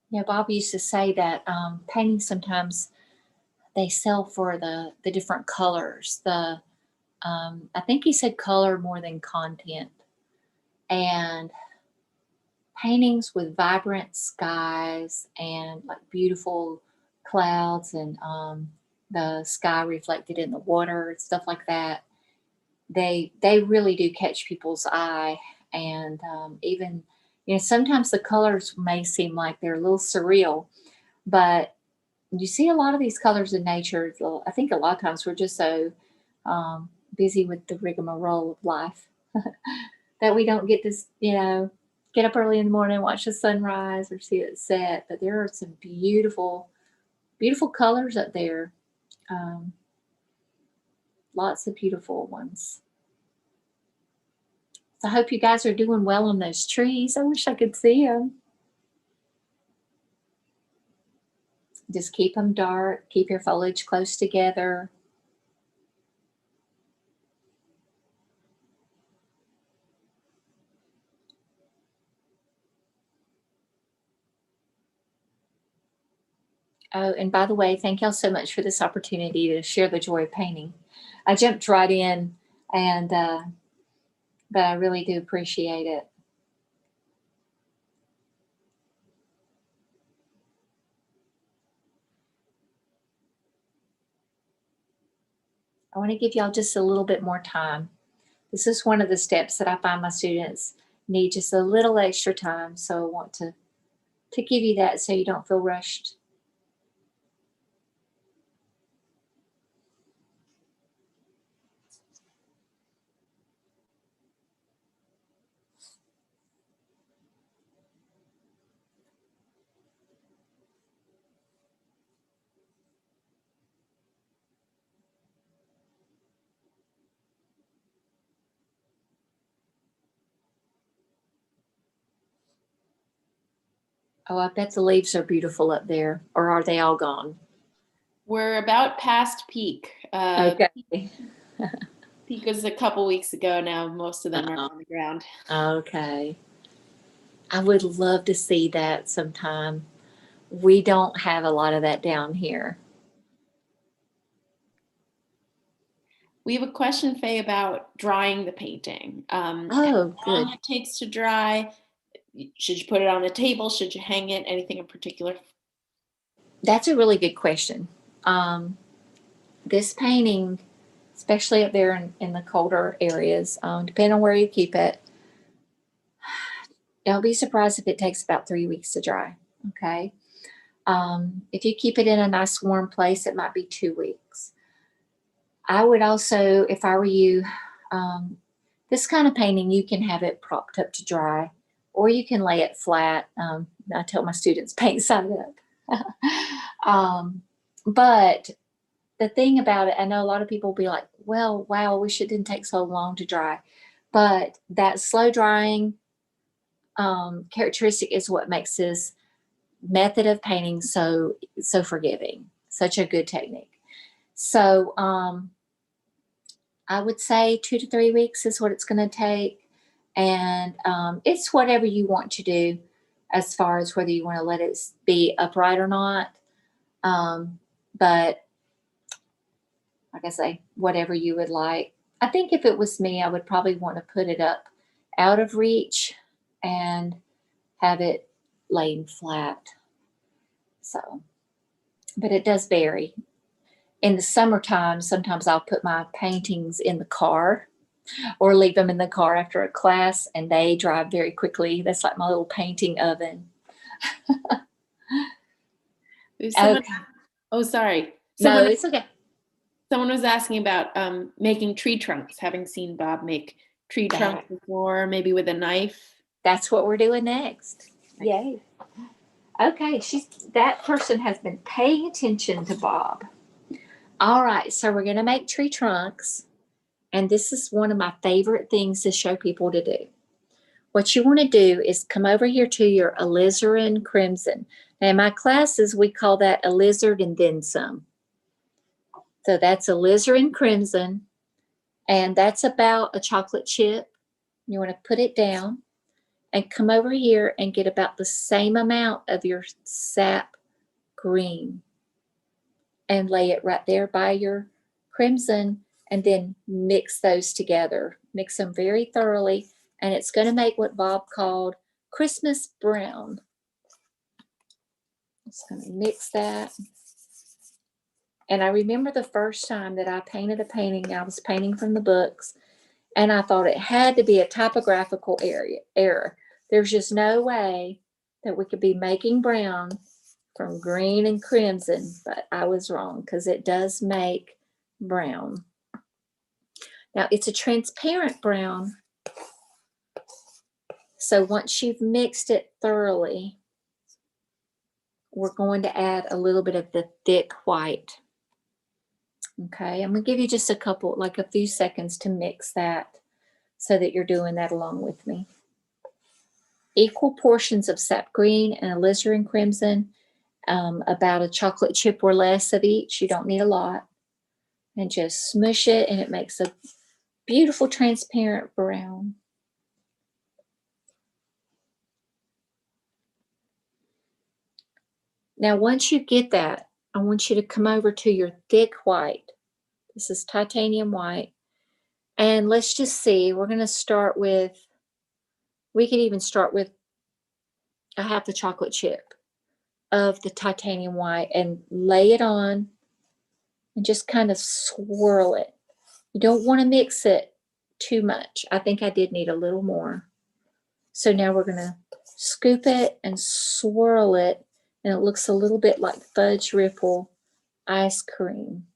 B: Yeah, Bob used to say that paintings sometimes they sell for the different colors. I think he said color more than content. And paintings with vibrant skies and like beautiful clouds and the sky reflected in the water, stuff like that. They really do catch people's eye, and even sometimes the colors may seem like they're a little surreal, but you see a lot of these colors in nature. I think a lot of times we're just so busy with the rigmarole of life that we don't get to, get up early in the morning and watch the sunrise or see it set. But there are some beautiful, beautiful colors up there. Lots of beautiful ones. So I hope you guys are doing well on those trees. I wish I could see them. Just keep them dark. Keep your foliage close together. Oh, and by the way, thank y'all so much for this opportunity to share the joy of painting. I jumped right in, and but I really do appreciate it. I want to give y'all just a little bit more time. This is one of the steps that I find my students need just a little extra time. So I want to give you that so you don't feel rushed. Oh, I bet the leaves are beautiful up there, or are they all gone?
A: We're about past peak.
B: Okay.
A: Peak was a couple weeks ago now. Most of them are on the ground.
B: Okay. I would love to see that sometime. We don't have a lot of that down here.
A: We have a question, Faye, about drying the painting.
B: Oh,
A: how
B: good.
A: long it takes to dry? Should you put it on a table? Should you hang it? Anything in particular?
B: That's a really good question. This painting, especially up there in the colder areas, depending on where you keep it, don't be surprised if it takes about 3 weeks to dry. Okay. If you keep it in a nice warm place, it might be 2 weeks. I would also, if I were you, this kind of painting, you can have it propped up to dry or you can lay it flat. I tell my students paint side up. But the thing about it, I know a lot of people will be like, well, wow, I wish it didn't take so long to dry. But that slow drying characteristic is what makes this method of painting so forgiving, such a good technique. So I would say 2 to 3 weeks is what it's going to take. And it's whatever you want to do as far as whether you want to let it be upright or not. But like I say, whatever you would like. I think if it was me, I would probably want to put it up out of reach and have it laying flat. So, but it does vary. In the summertime, sometimes I'll put my paintings in the car or leave them in the car after a class, and they dry very quickly. That's like my little painting oven.
A: Okay. Oh, sorry.
B: No, it's okay.
A: Someone was asking about making tree trunks, having seen Bob make tree trunks before, maybe with a knife.
B: That's what we're doing next. Yay. Okay, that person has been paying attention to Bob. All right, so we're going to make tree trunks, and this is one of my favorite things to show people to do. What you want to do is come over here to your alizarin crimson. Now, in my classes, we call that alizarin and then some. So that's alizarin crimson, and that's about a chocolate chip. You want to put it down and come over here and get about the same amount of your sap green and lay it right there by your crimson, and then mix those together. Mix them very thoroughly, and it's going to make what Bob called Christmas brown. Just going to mix that. And I remember the first time that I painted a painting, I was painting from the books, and I thought it had to be a typographical error. There's just no way that we could be making brown from green and crimson, but I was wrong because it does make brown. Now it's a transparent brown. So once you've mixed it thoroughly, we're going to add a little bit of the thick white. Okay, I'm going to give you just a few seconds to mix that so that you're doing that along with me. Equal portions of sap green and alizarin crimson, about a chocolate chip or less of each. You don't need a lot. And just smush it, and it makes a beautiful transparent brown. Now, once you get that, I want you to come over to your thick white. This is titanium white. And let's just see, we're going to start with, we could even start with a half a chocolate chip of the titanium white and lay it on and just kind of swirl it. You don't want to mix it too much. I think I did need a little more. So now we're going to scoop it and swirl it, and it looks a little bit like fudge ripple ice cream.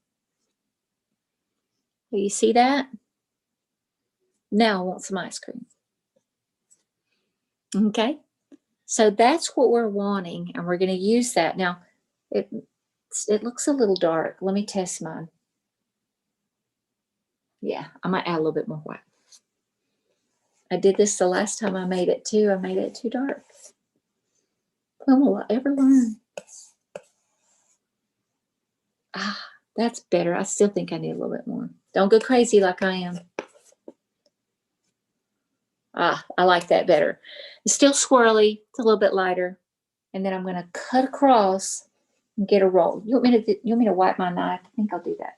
B: Do you see that? Now I want some ice cream. Okay, so that's what we're wanting, and we're going to use that. Now, it looks a little dark. Let me test mine. Yeah, I might add a little bit more white. I did this the last time I made it too. I made it too dark. When will I ever learn? That's better. I still think I need a little bit more. Don't go crazy like I am. I like that better. It's still swirly. It's a little bit lighter. And then I'm going to cut across and get a roll. You want me to wipe my knife? I think I'll do that.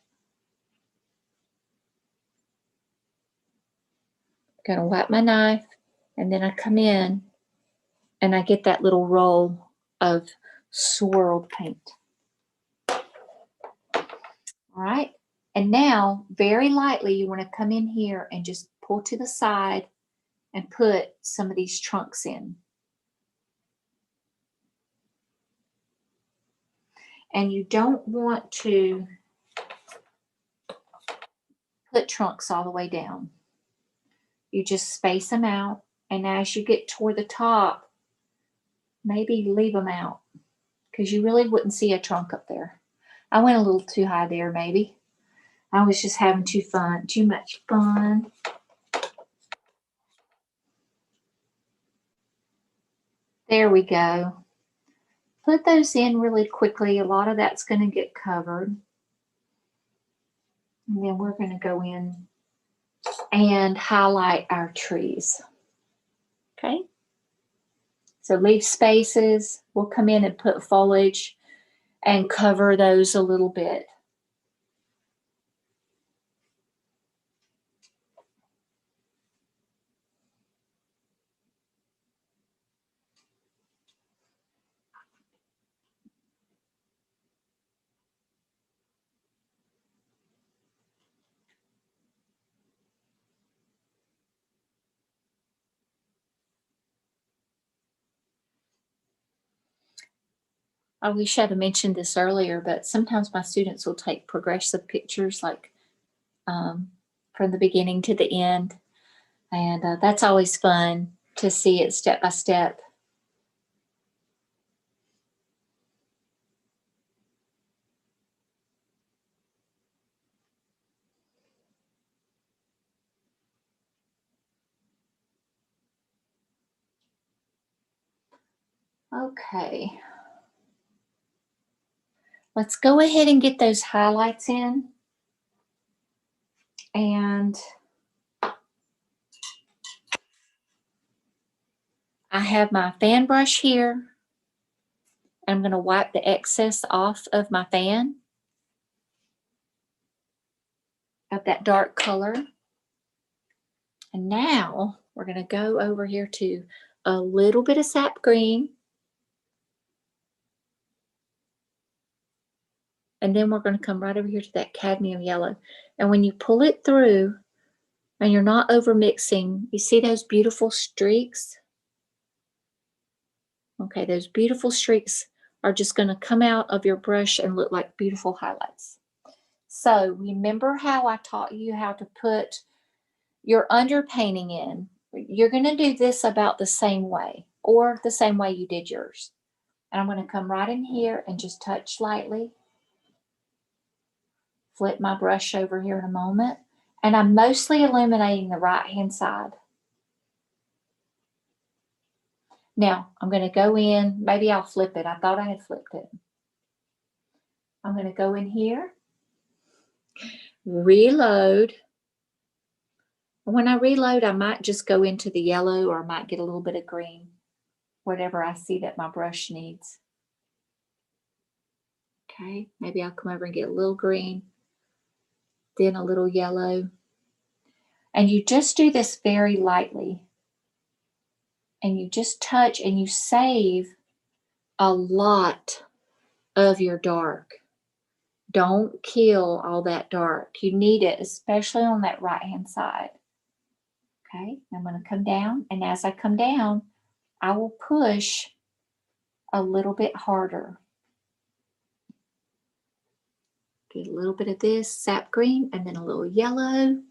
B: I'm going to wipe my knife, and then I come in and I get that little roll of swirled paint. All right. And now, very lightly, you want to come in here and just pull to the side and put some of these trunks in. And you don't want to put trunks all the way down. You just space them out And as you get toward the top, maybe leave them out because you really wouldn't see a trunk up there. I went a little too high there, maybe. I was just having too much fun. There we go. Put those in really quickly. A lot of that's going to get covered. And then we're going to go in and highlight our trees. Okay. So leave spaces. We'll come in and put foliage and cover those a little bit. I wish I'd have mentioned this earlier, but sometimes my students will take progressive pictures, like from the beginning to the end. And that's always fun to see it step by step. Okay. Let's go ahead and get those highlights in. And I have my fan brush here. I'm going to wipe the excess off of my fan of that dark color. And now we're going to go over here to a little bit of sap green. And then we're going to come right over here to that cadmium yellow. And when you pull it through and you're not over mixing, you see those beautiful streaks? Okay, those beautiful streaks are just going to come out of your brush and look like beautiful highlights. So remember how I taught you how to put your underpainting in? You're going to do this about the same way, or the same way you did yours. And I'm going to come right in here and just touch lightly. Flip my brush over here in a moment. And I'm mostly illuminating the right-hand side. Now, I'm going to go in. Maybe I'll flip it. I thought I had flipped it. I'm going to go in here. Reload. When I reload, I might just go into the yellow, or I might get a little bit of green. Whatever I see that my brush needs. Okay, maybe I'll come over and get a little green. Then a little yellow. And you just do this very lightly. And you just touch and you save a lot of your dark. Don't kill all that dark. You need it, especially on that right-hand side. Okay, I'm going to come down. And as I come down, I will push a little bit harder. Get a little bit of this sap green and then a little yellow.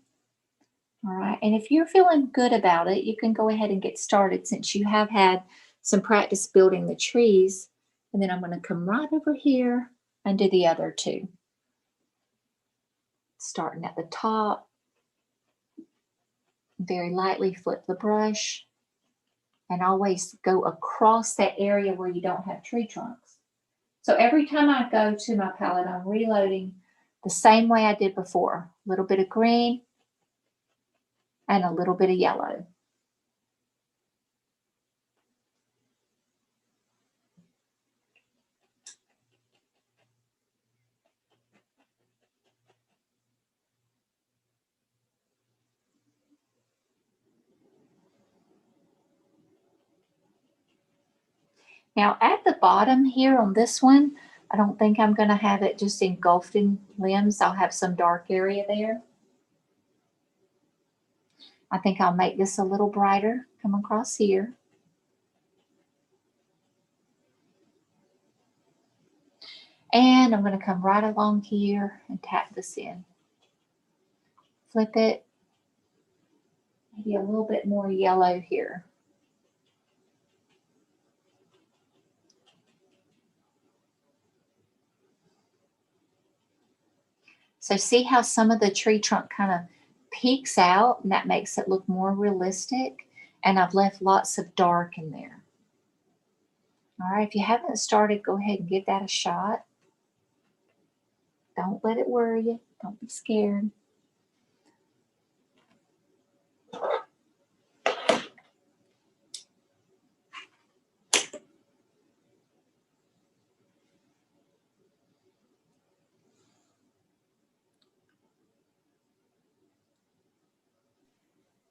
B: All right, and if you're feeling good about it, you can go ahead and get started since you have had some practice building the trees. And then I'm going to come right over here and do the other two. Starting at the top, very lightly flip the brush and always go across that area where you don't have tree trunks. So every time I go to my palette, I'm reloading the same way I did before. A little bit of green and a little bit of yellow. Now at the bottom here on this one, I don't think I'm going to have it just engulfed in limbs. I'll have some dark area there. I think I'll make this a little brighter, come across here. And I'm going to come right along here and tap this in. Flip it. Maybe a little bit more yellow here. So see how some of the tree trunk kind of peeks out, and that makes it look more realistic. And I've left lots of dark in there. All right, if you haven't started, go ahead and give that a shot. Don't let it worry you. Don't be scared.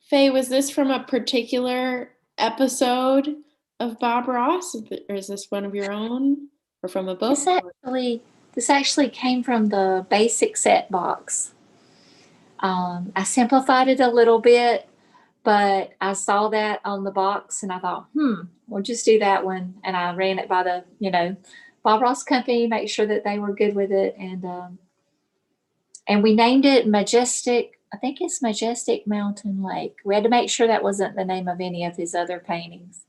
A: Faye, was this from a particular episode of Bob Ross, or is this one of your own, or from a book?
B: This actually came from the basic set box. I simplified it a little bit, but I saw that on the box and I thought, we'll just do that one. And I ran it by the, Bob Ross company, make sure that they were good with it. And we named it Majestic. I think it's Majestic Mountain Lake. We had to make sure that wasn't the name of any of his other paintings.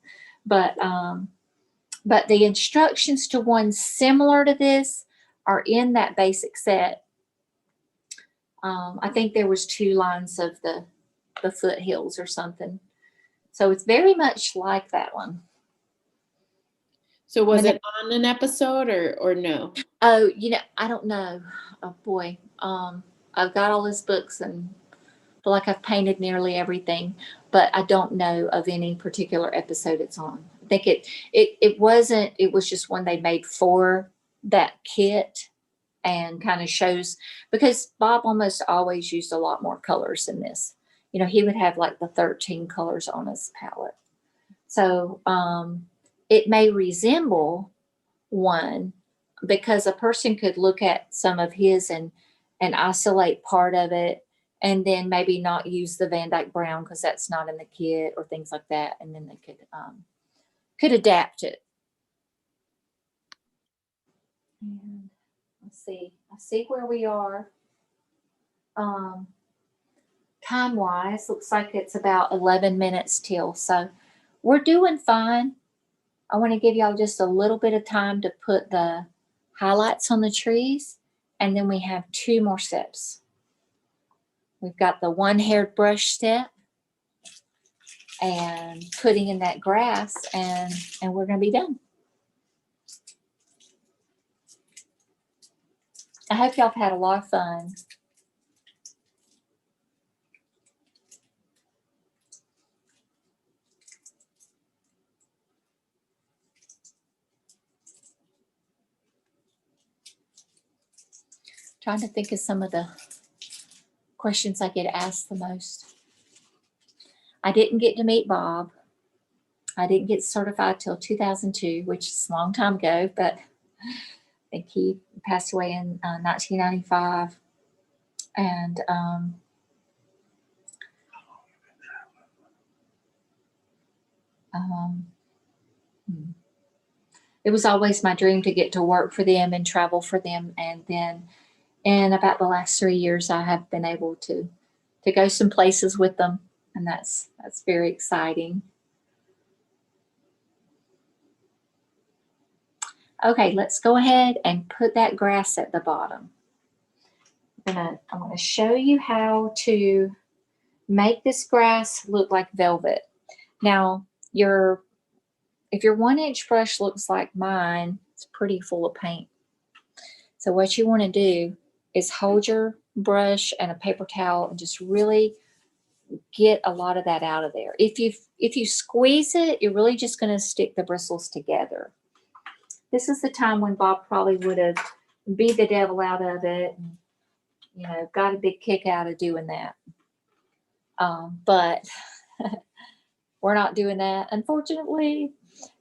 B: But the instructions to one similar to this are in that basic set. I think there was 2 lines of the foothills or something. So it's very much like that one.
A: So was it on an episode or no?
B: Oh, I don't know. Oh boy. I've got all his books and feel like I've painted nearly everything, but I don't know of any particular episode it's on. I think it wasn't, it was just one they made for that kit and kind of shows, because Bob almost always used a lot more colors than this. He would have like the 13 colors on his palette. So it may resemble one because a person could look at some of his and isolate part of it and then maybe not use the Van Dyke Brown because that's not in the kit or things like that. And then they could adapt it. And let's see. I see where we are. Time-wise, looks like it's about 11 minutes till. So we're doing fine. I want to give y'all just a little bit of time to put the highlights on the trees. And then we have 2 more steps. We've got the one-haired brush step and putting in that grass, and we're going to be done. I hope y'all have had a lot of fun. Trying to think of some of the questions I get asked the most. I didn't get to meet Bob. I didn't get certified till 2002, which is a long time ago, but I think he passed away in 1995. And it was always my dream to get to work for them and travel for them. And then in about the last 3 years, I have been able to go some places with them. And that's very exciting. Okay, let's go ahead and put that grass at the bottom. I'm going to show you how to make this grass look like velvet. Now, if your 1-inch brush looks like mine, it's pretty full of paint. So what you want to do is hold your brush and a paper towel and just really get a lot of that out of there. If you squeeze it, you're really just going to stick the bristles together. This is the time when Bob probably would have beat the devil out of it and, got a big kick out of doing that. But we're not doing that, unfortunately.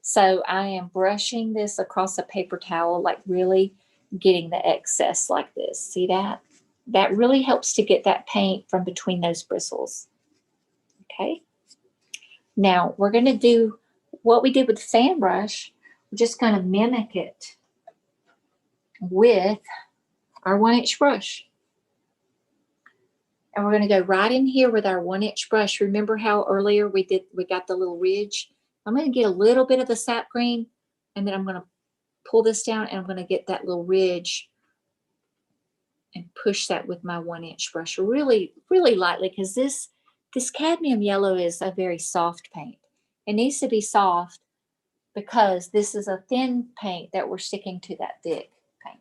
B: So I am brushing this across a paper towel, like really getting the excess like this. See that? That really helps to get that paint from between those bristles. Okay. Now we're going to do what we did with the fan brush. We're just going to mimic it with our 1-inch brush. And we're going to go right in here with our 1-inch brush. Remember how earlier we got the little ridge? I'm going to get a little bit of the sap green, and then I'm going to pull this down, and I'm going to get that little ridge and push that with my 1-inch brush really, really lightly, because this cadmium yellow is a very soft paint. It needs to be soft because this is a thin paint that we're sticking to that thick paint.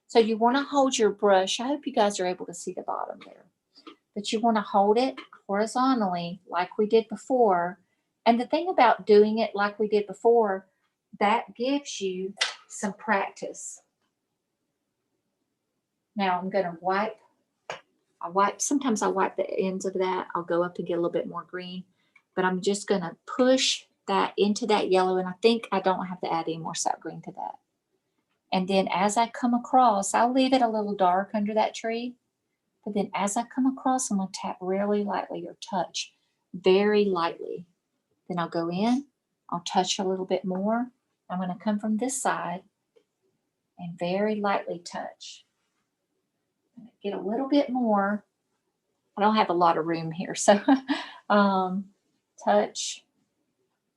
B: So you want to hold your brush. I hope you guys are able to see the bottom there. But you want to hold it horizontally like we did before. And the thing about doing it like we did before, that gives you some practice. Now I'm going to wipe. Sometimes I wipe the ends of that. I'll go up and get a little bit more green. But I'm just going to push that into that yellow. And I think I don't have to add any more sap green to that. And then as I come across, I'll leave it a little dark under that tree. But then as I come across, I'm going to tap really lightly or touch very lightly. Then I'll go in, I'll touch a little bit more. I'm going to come from this side and very lightly touch. Get a little bit more. I don't have a lot of room here, so touch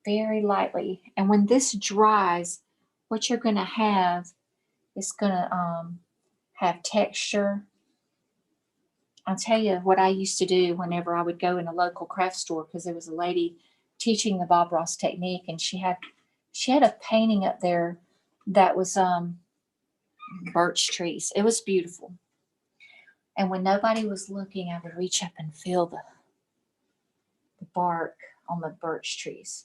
B: very lightly. And when this dries, what you're going to have is going to have texture. I'll tell you what I used to do whenever I would go in a local craft store, because there was a lady teaching the Bob Ross technique, and she had a painting up there that was birch trees. It was beautiful. And when nobody was looking, I would reach up and feel the bark on the birch trees.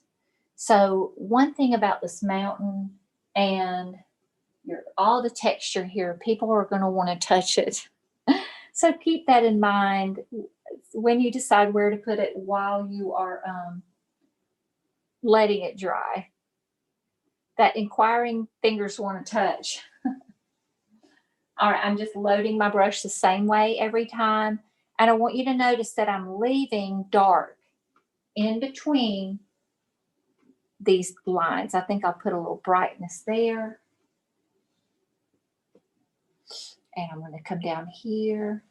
B: So one thing about this mountain and all the texture here, people are going to want to touch it. So keep that in mind when you decide where to put it while you are letting it dry. That inquiring fingers want to touch. All right, I'm just loading my brush the same way every time. And I want you to notice that I'm leaving dark in between these lines. I think I'll put a little brightness there. And I'm going to come down here.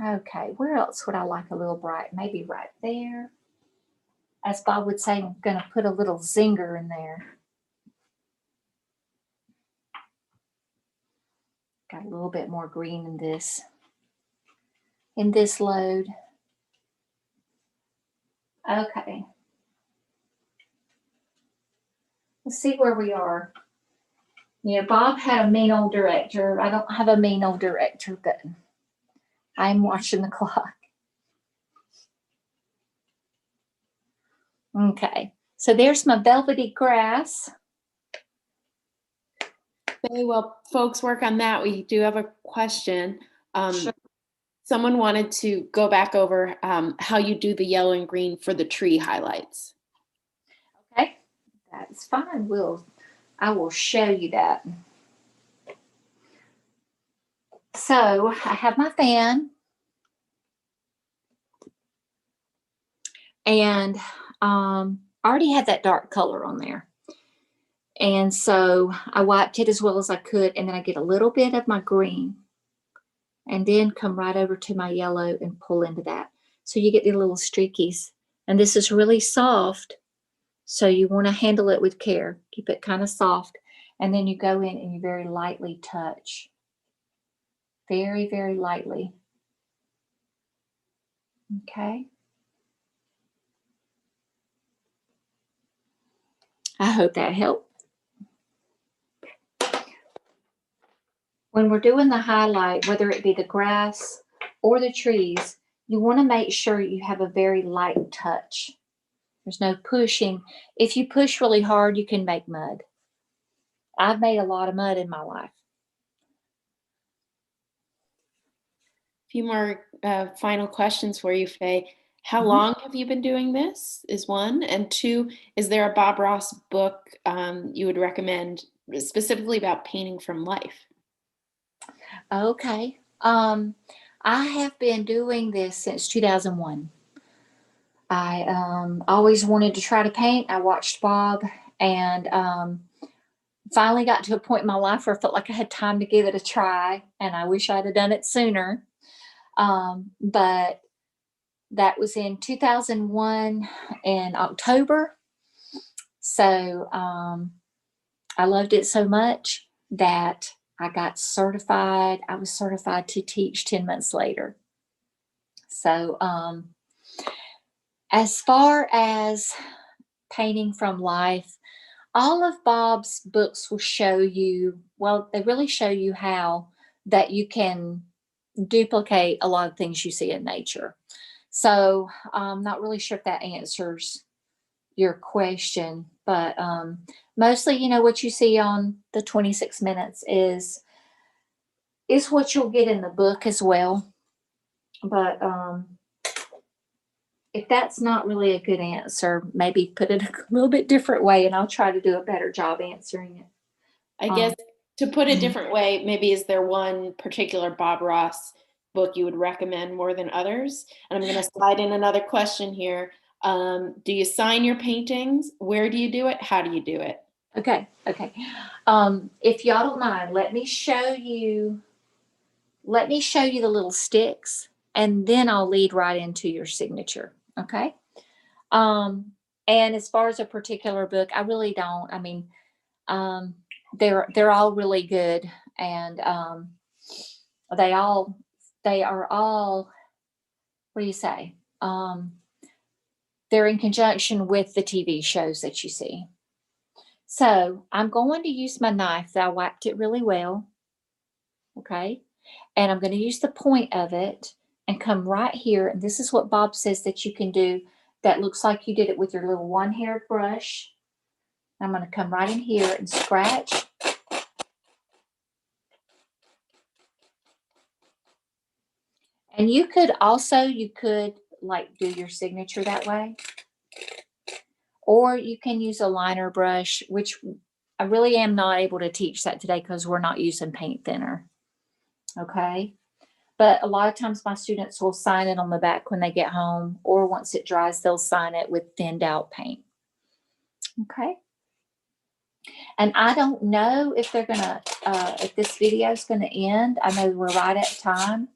B: Okay, where else would I like a little bright? Maybe right there. As Bob would say, I'm going to put a little zinger in there. Got a little bit more green in this load. Okay. Let's see where we are. You know, Bob had a mean old director. I don't have a mean old director, but I'm watching the clock. Okay, so there's my velvety grass.
A: Okay, well, folks, work on that. We do have a question.
B: Sure.
A: Someone wanted to go back over how you do the yellow and green for the tree highlights.
B: Okay, that's fine. I will show you that. So I have my fan, and I already had that dark color on there. And so I wiped it as well as I could, and then I get a little bit of my green and then come right over to my yellow and pull into that. So you get the little streakies, and this is really soft. So you want to handle it with care. Keep it kind of soft. And then you go in and you very lightly touch. Very, very lightly. Okay. I hope that helped. When we're doing the highlight, whether it be the grass or the trees, you want to make sure you have a very light touch. There's no pushing. If you push really hard, you can make mud. I've made a lot of mud in my life.
A: A few more final questions for you, Faye. How long have you been doing this is one. And two, is there a Bob Ross book you would recommend specifically about painting from life?
B: Okay. I have been doing this since 2001. I always wanted to try to paint. I watched Bob, and finally got to a point in my life where I felt like I had time to give it a try, and I wish I'd have done it sooner. But that was in 2001 in October. So I loved it so much that I got certified. I was certified to teach 10 months later. So as far as painting from life, all of Bob's books will show you, well, they really show you how that you can duplicate a lot of things you see in nature. So I'm not really sure if that answers your question, but mostly, you know, what you see on the 26 minutes is what you'll get in the book as well. But if that's not really a good answer, maybe put it a little bit different way, and I'll try to do a better job answering it.
A: I guess to put it a different way, maybe is there one particular Bob Ross book you would recommend more than others? And I'm going to slide in another question here. Do you sign your paintings? Where do you do it? How do you do it?
B: Okay. If y'all don't mind, let me show you the little sticks, and then I'll lead right into your signature. Okay. And as far as a particular book, I really don't. I mean, they're all really good, and they are all, what do you say? They're in conjunction with the TV shows that you see. So I'm going to use my knife that I wiped it really well. Okay. And I'm going to use the point of it and come right here. And this is what Bob says that you can do that looks like you did it with your little one-haired brush. I'm going to come right in here and scratch. And you could like do your signature that way. Or you can use a liner brush, which I really am not able to teach that today because we're not using paint thinner. Okay. But a lot of times my students will sign it on the back when they get home, or once it dries, they'll sign it with thinned out paint. Okay. And I don't know if they're gonna, if this video is gonna end. I know we're right at time.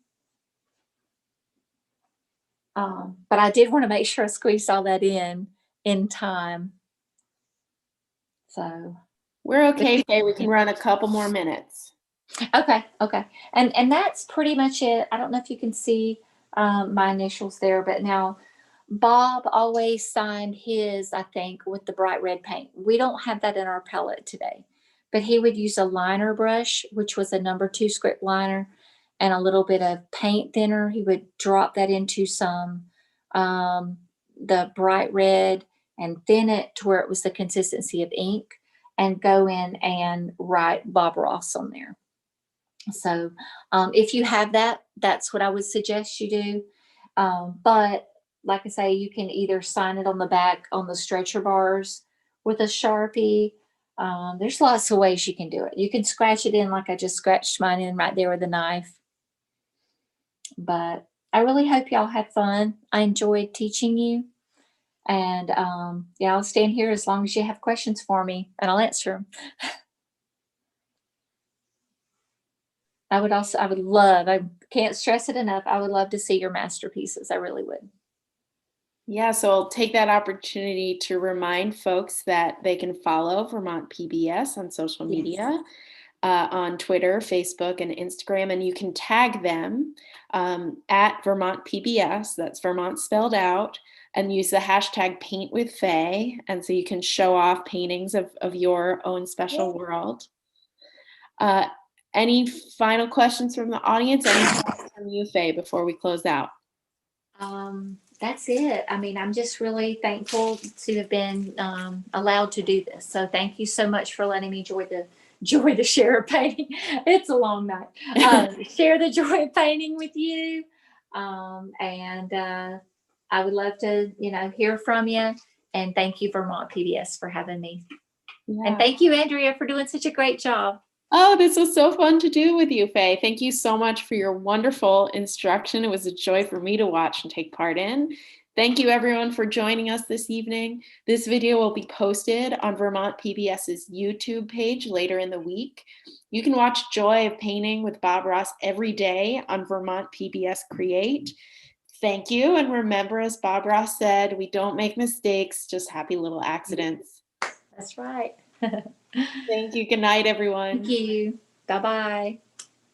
B: But I did want to make sure I squeezed all that in time. So
A: we're okay, Faye. We can run a couple more minutes.
B: Okay. And that's pretty much it. I don't know if you can see my initials there, but now Bob always signed his, I think, with the bright red paint. We don't have that in our palette today, but he would use a liner brush, which was a number 2 script liner, and a little bit of paint thinner. He would drop that into some the bright red and thin it to where it was the consistency of ink, and go in and write Bob Ross on there. So if you have that, that's what I would suggest you do. But like I say, you can either sign it on the back on the stretcher bars with a Sharpie. There's lots of ways you can do it. You can scratch it in like I just scratched mine in right there with a knife. But I really hope y'all had fun. I enjoyed teaching you. And yeah, I'll stand here as long as you have questions for me, and I'll answer them. I can't stress it enough, I would love to see your masterpieces. I really would.
A: Yeah, so I'll take that opportunity to remind folks that they can follow Vermont PBS on social media, on Twitter, Facebook, and Instagram, and you can tag them at Vermont PBS, that's Vermont spelled out, and use the hashtag Paint with Faye, and so you can show off paintings of your own special world. Any final questions from the audience? Any questions from you, Faye, before we close out?
B: That's it. I mean, I'm just really thankful to have been allowed to do this. So thank you so much for letting me enjoy the share of painting. It's a long night. Share the joy of painting with you. And I would love to, hear from you. And thank you, Vermont PBS, for having me. Yeah. And thank you, Andrea, for doing such a great job.
A: Oh, this was so fun to do with you, Faye. Thank you so much for your wonderful instruction. It was a joy for me to watch and take part in. Thank you everyone for joining us this evening. This video will be posted on Vermont PBS's YouTube page later in the week. You can watch Joy of Painting with Bob Ross every day on Vermont PBS Create. Thank you, and remember, as Bob Ross said, we don't make mistakes, just happy little accidents.
B: That's right.
A: Thank you. Good night, everyone.
B: Thank you. Bye-bye.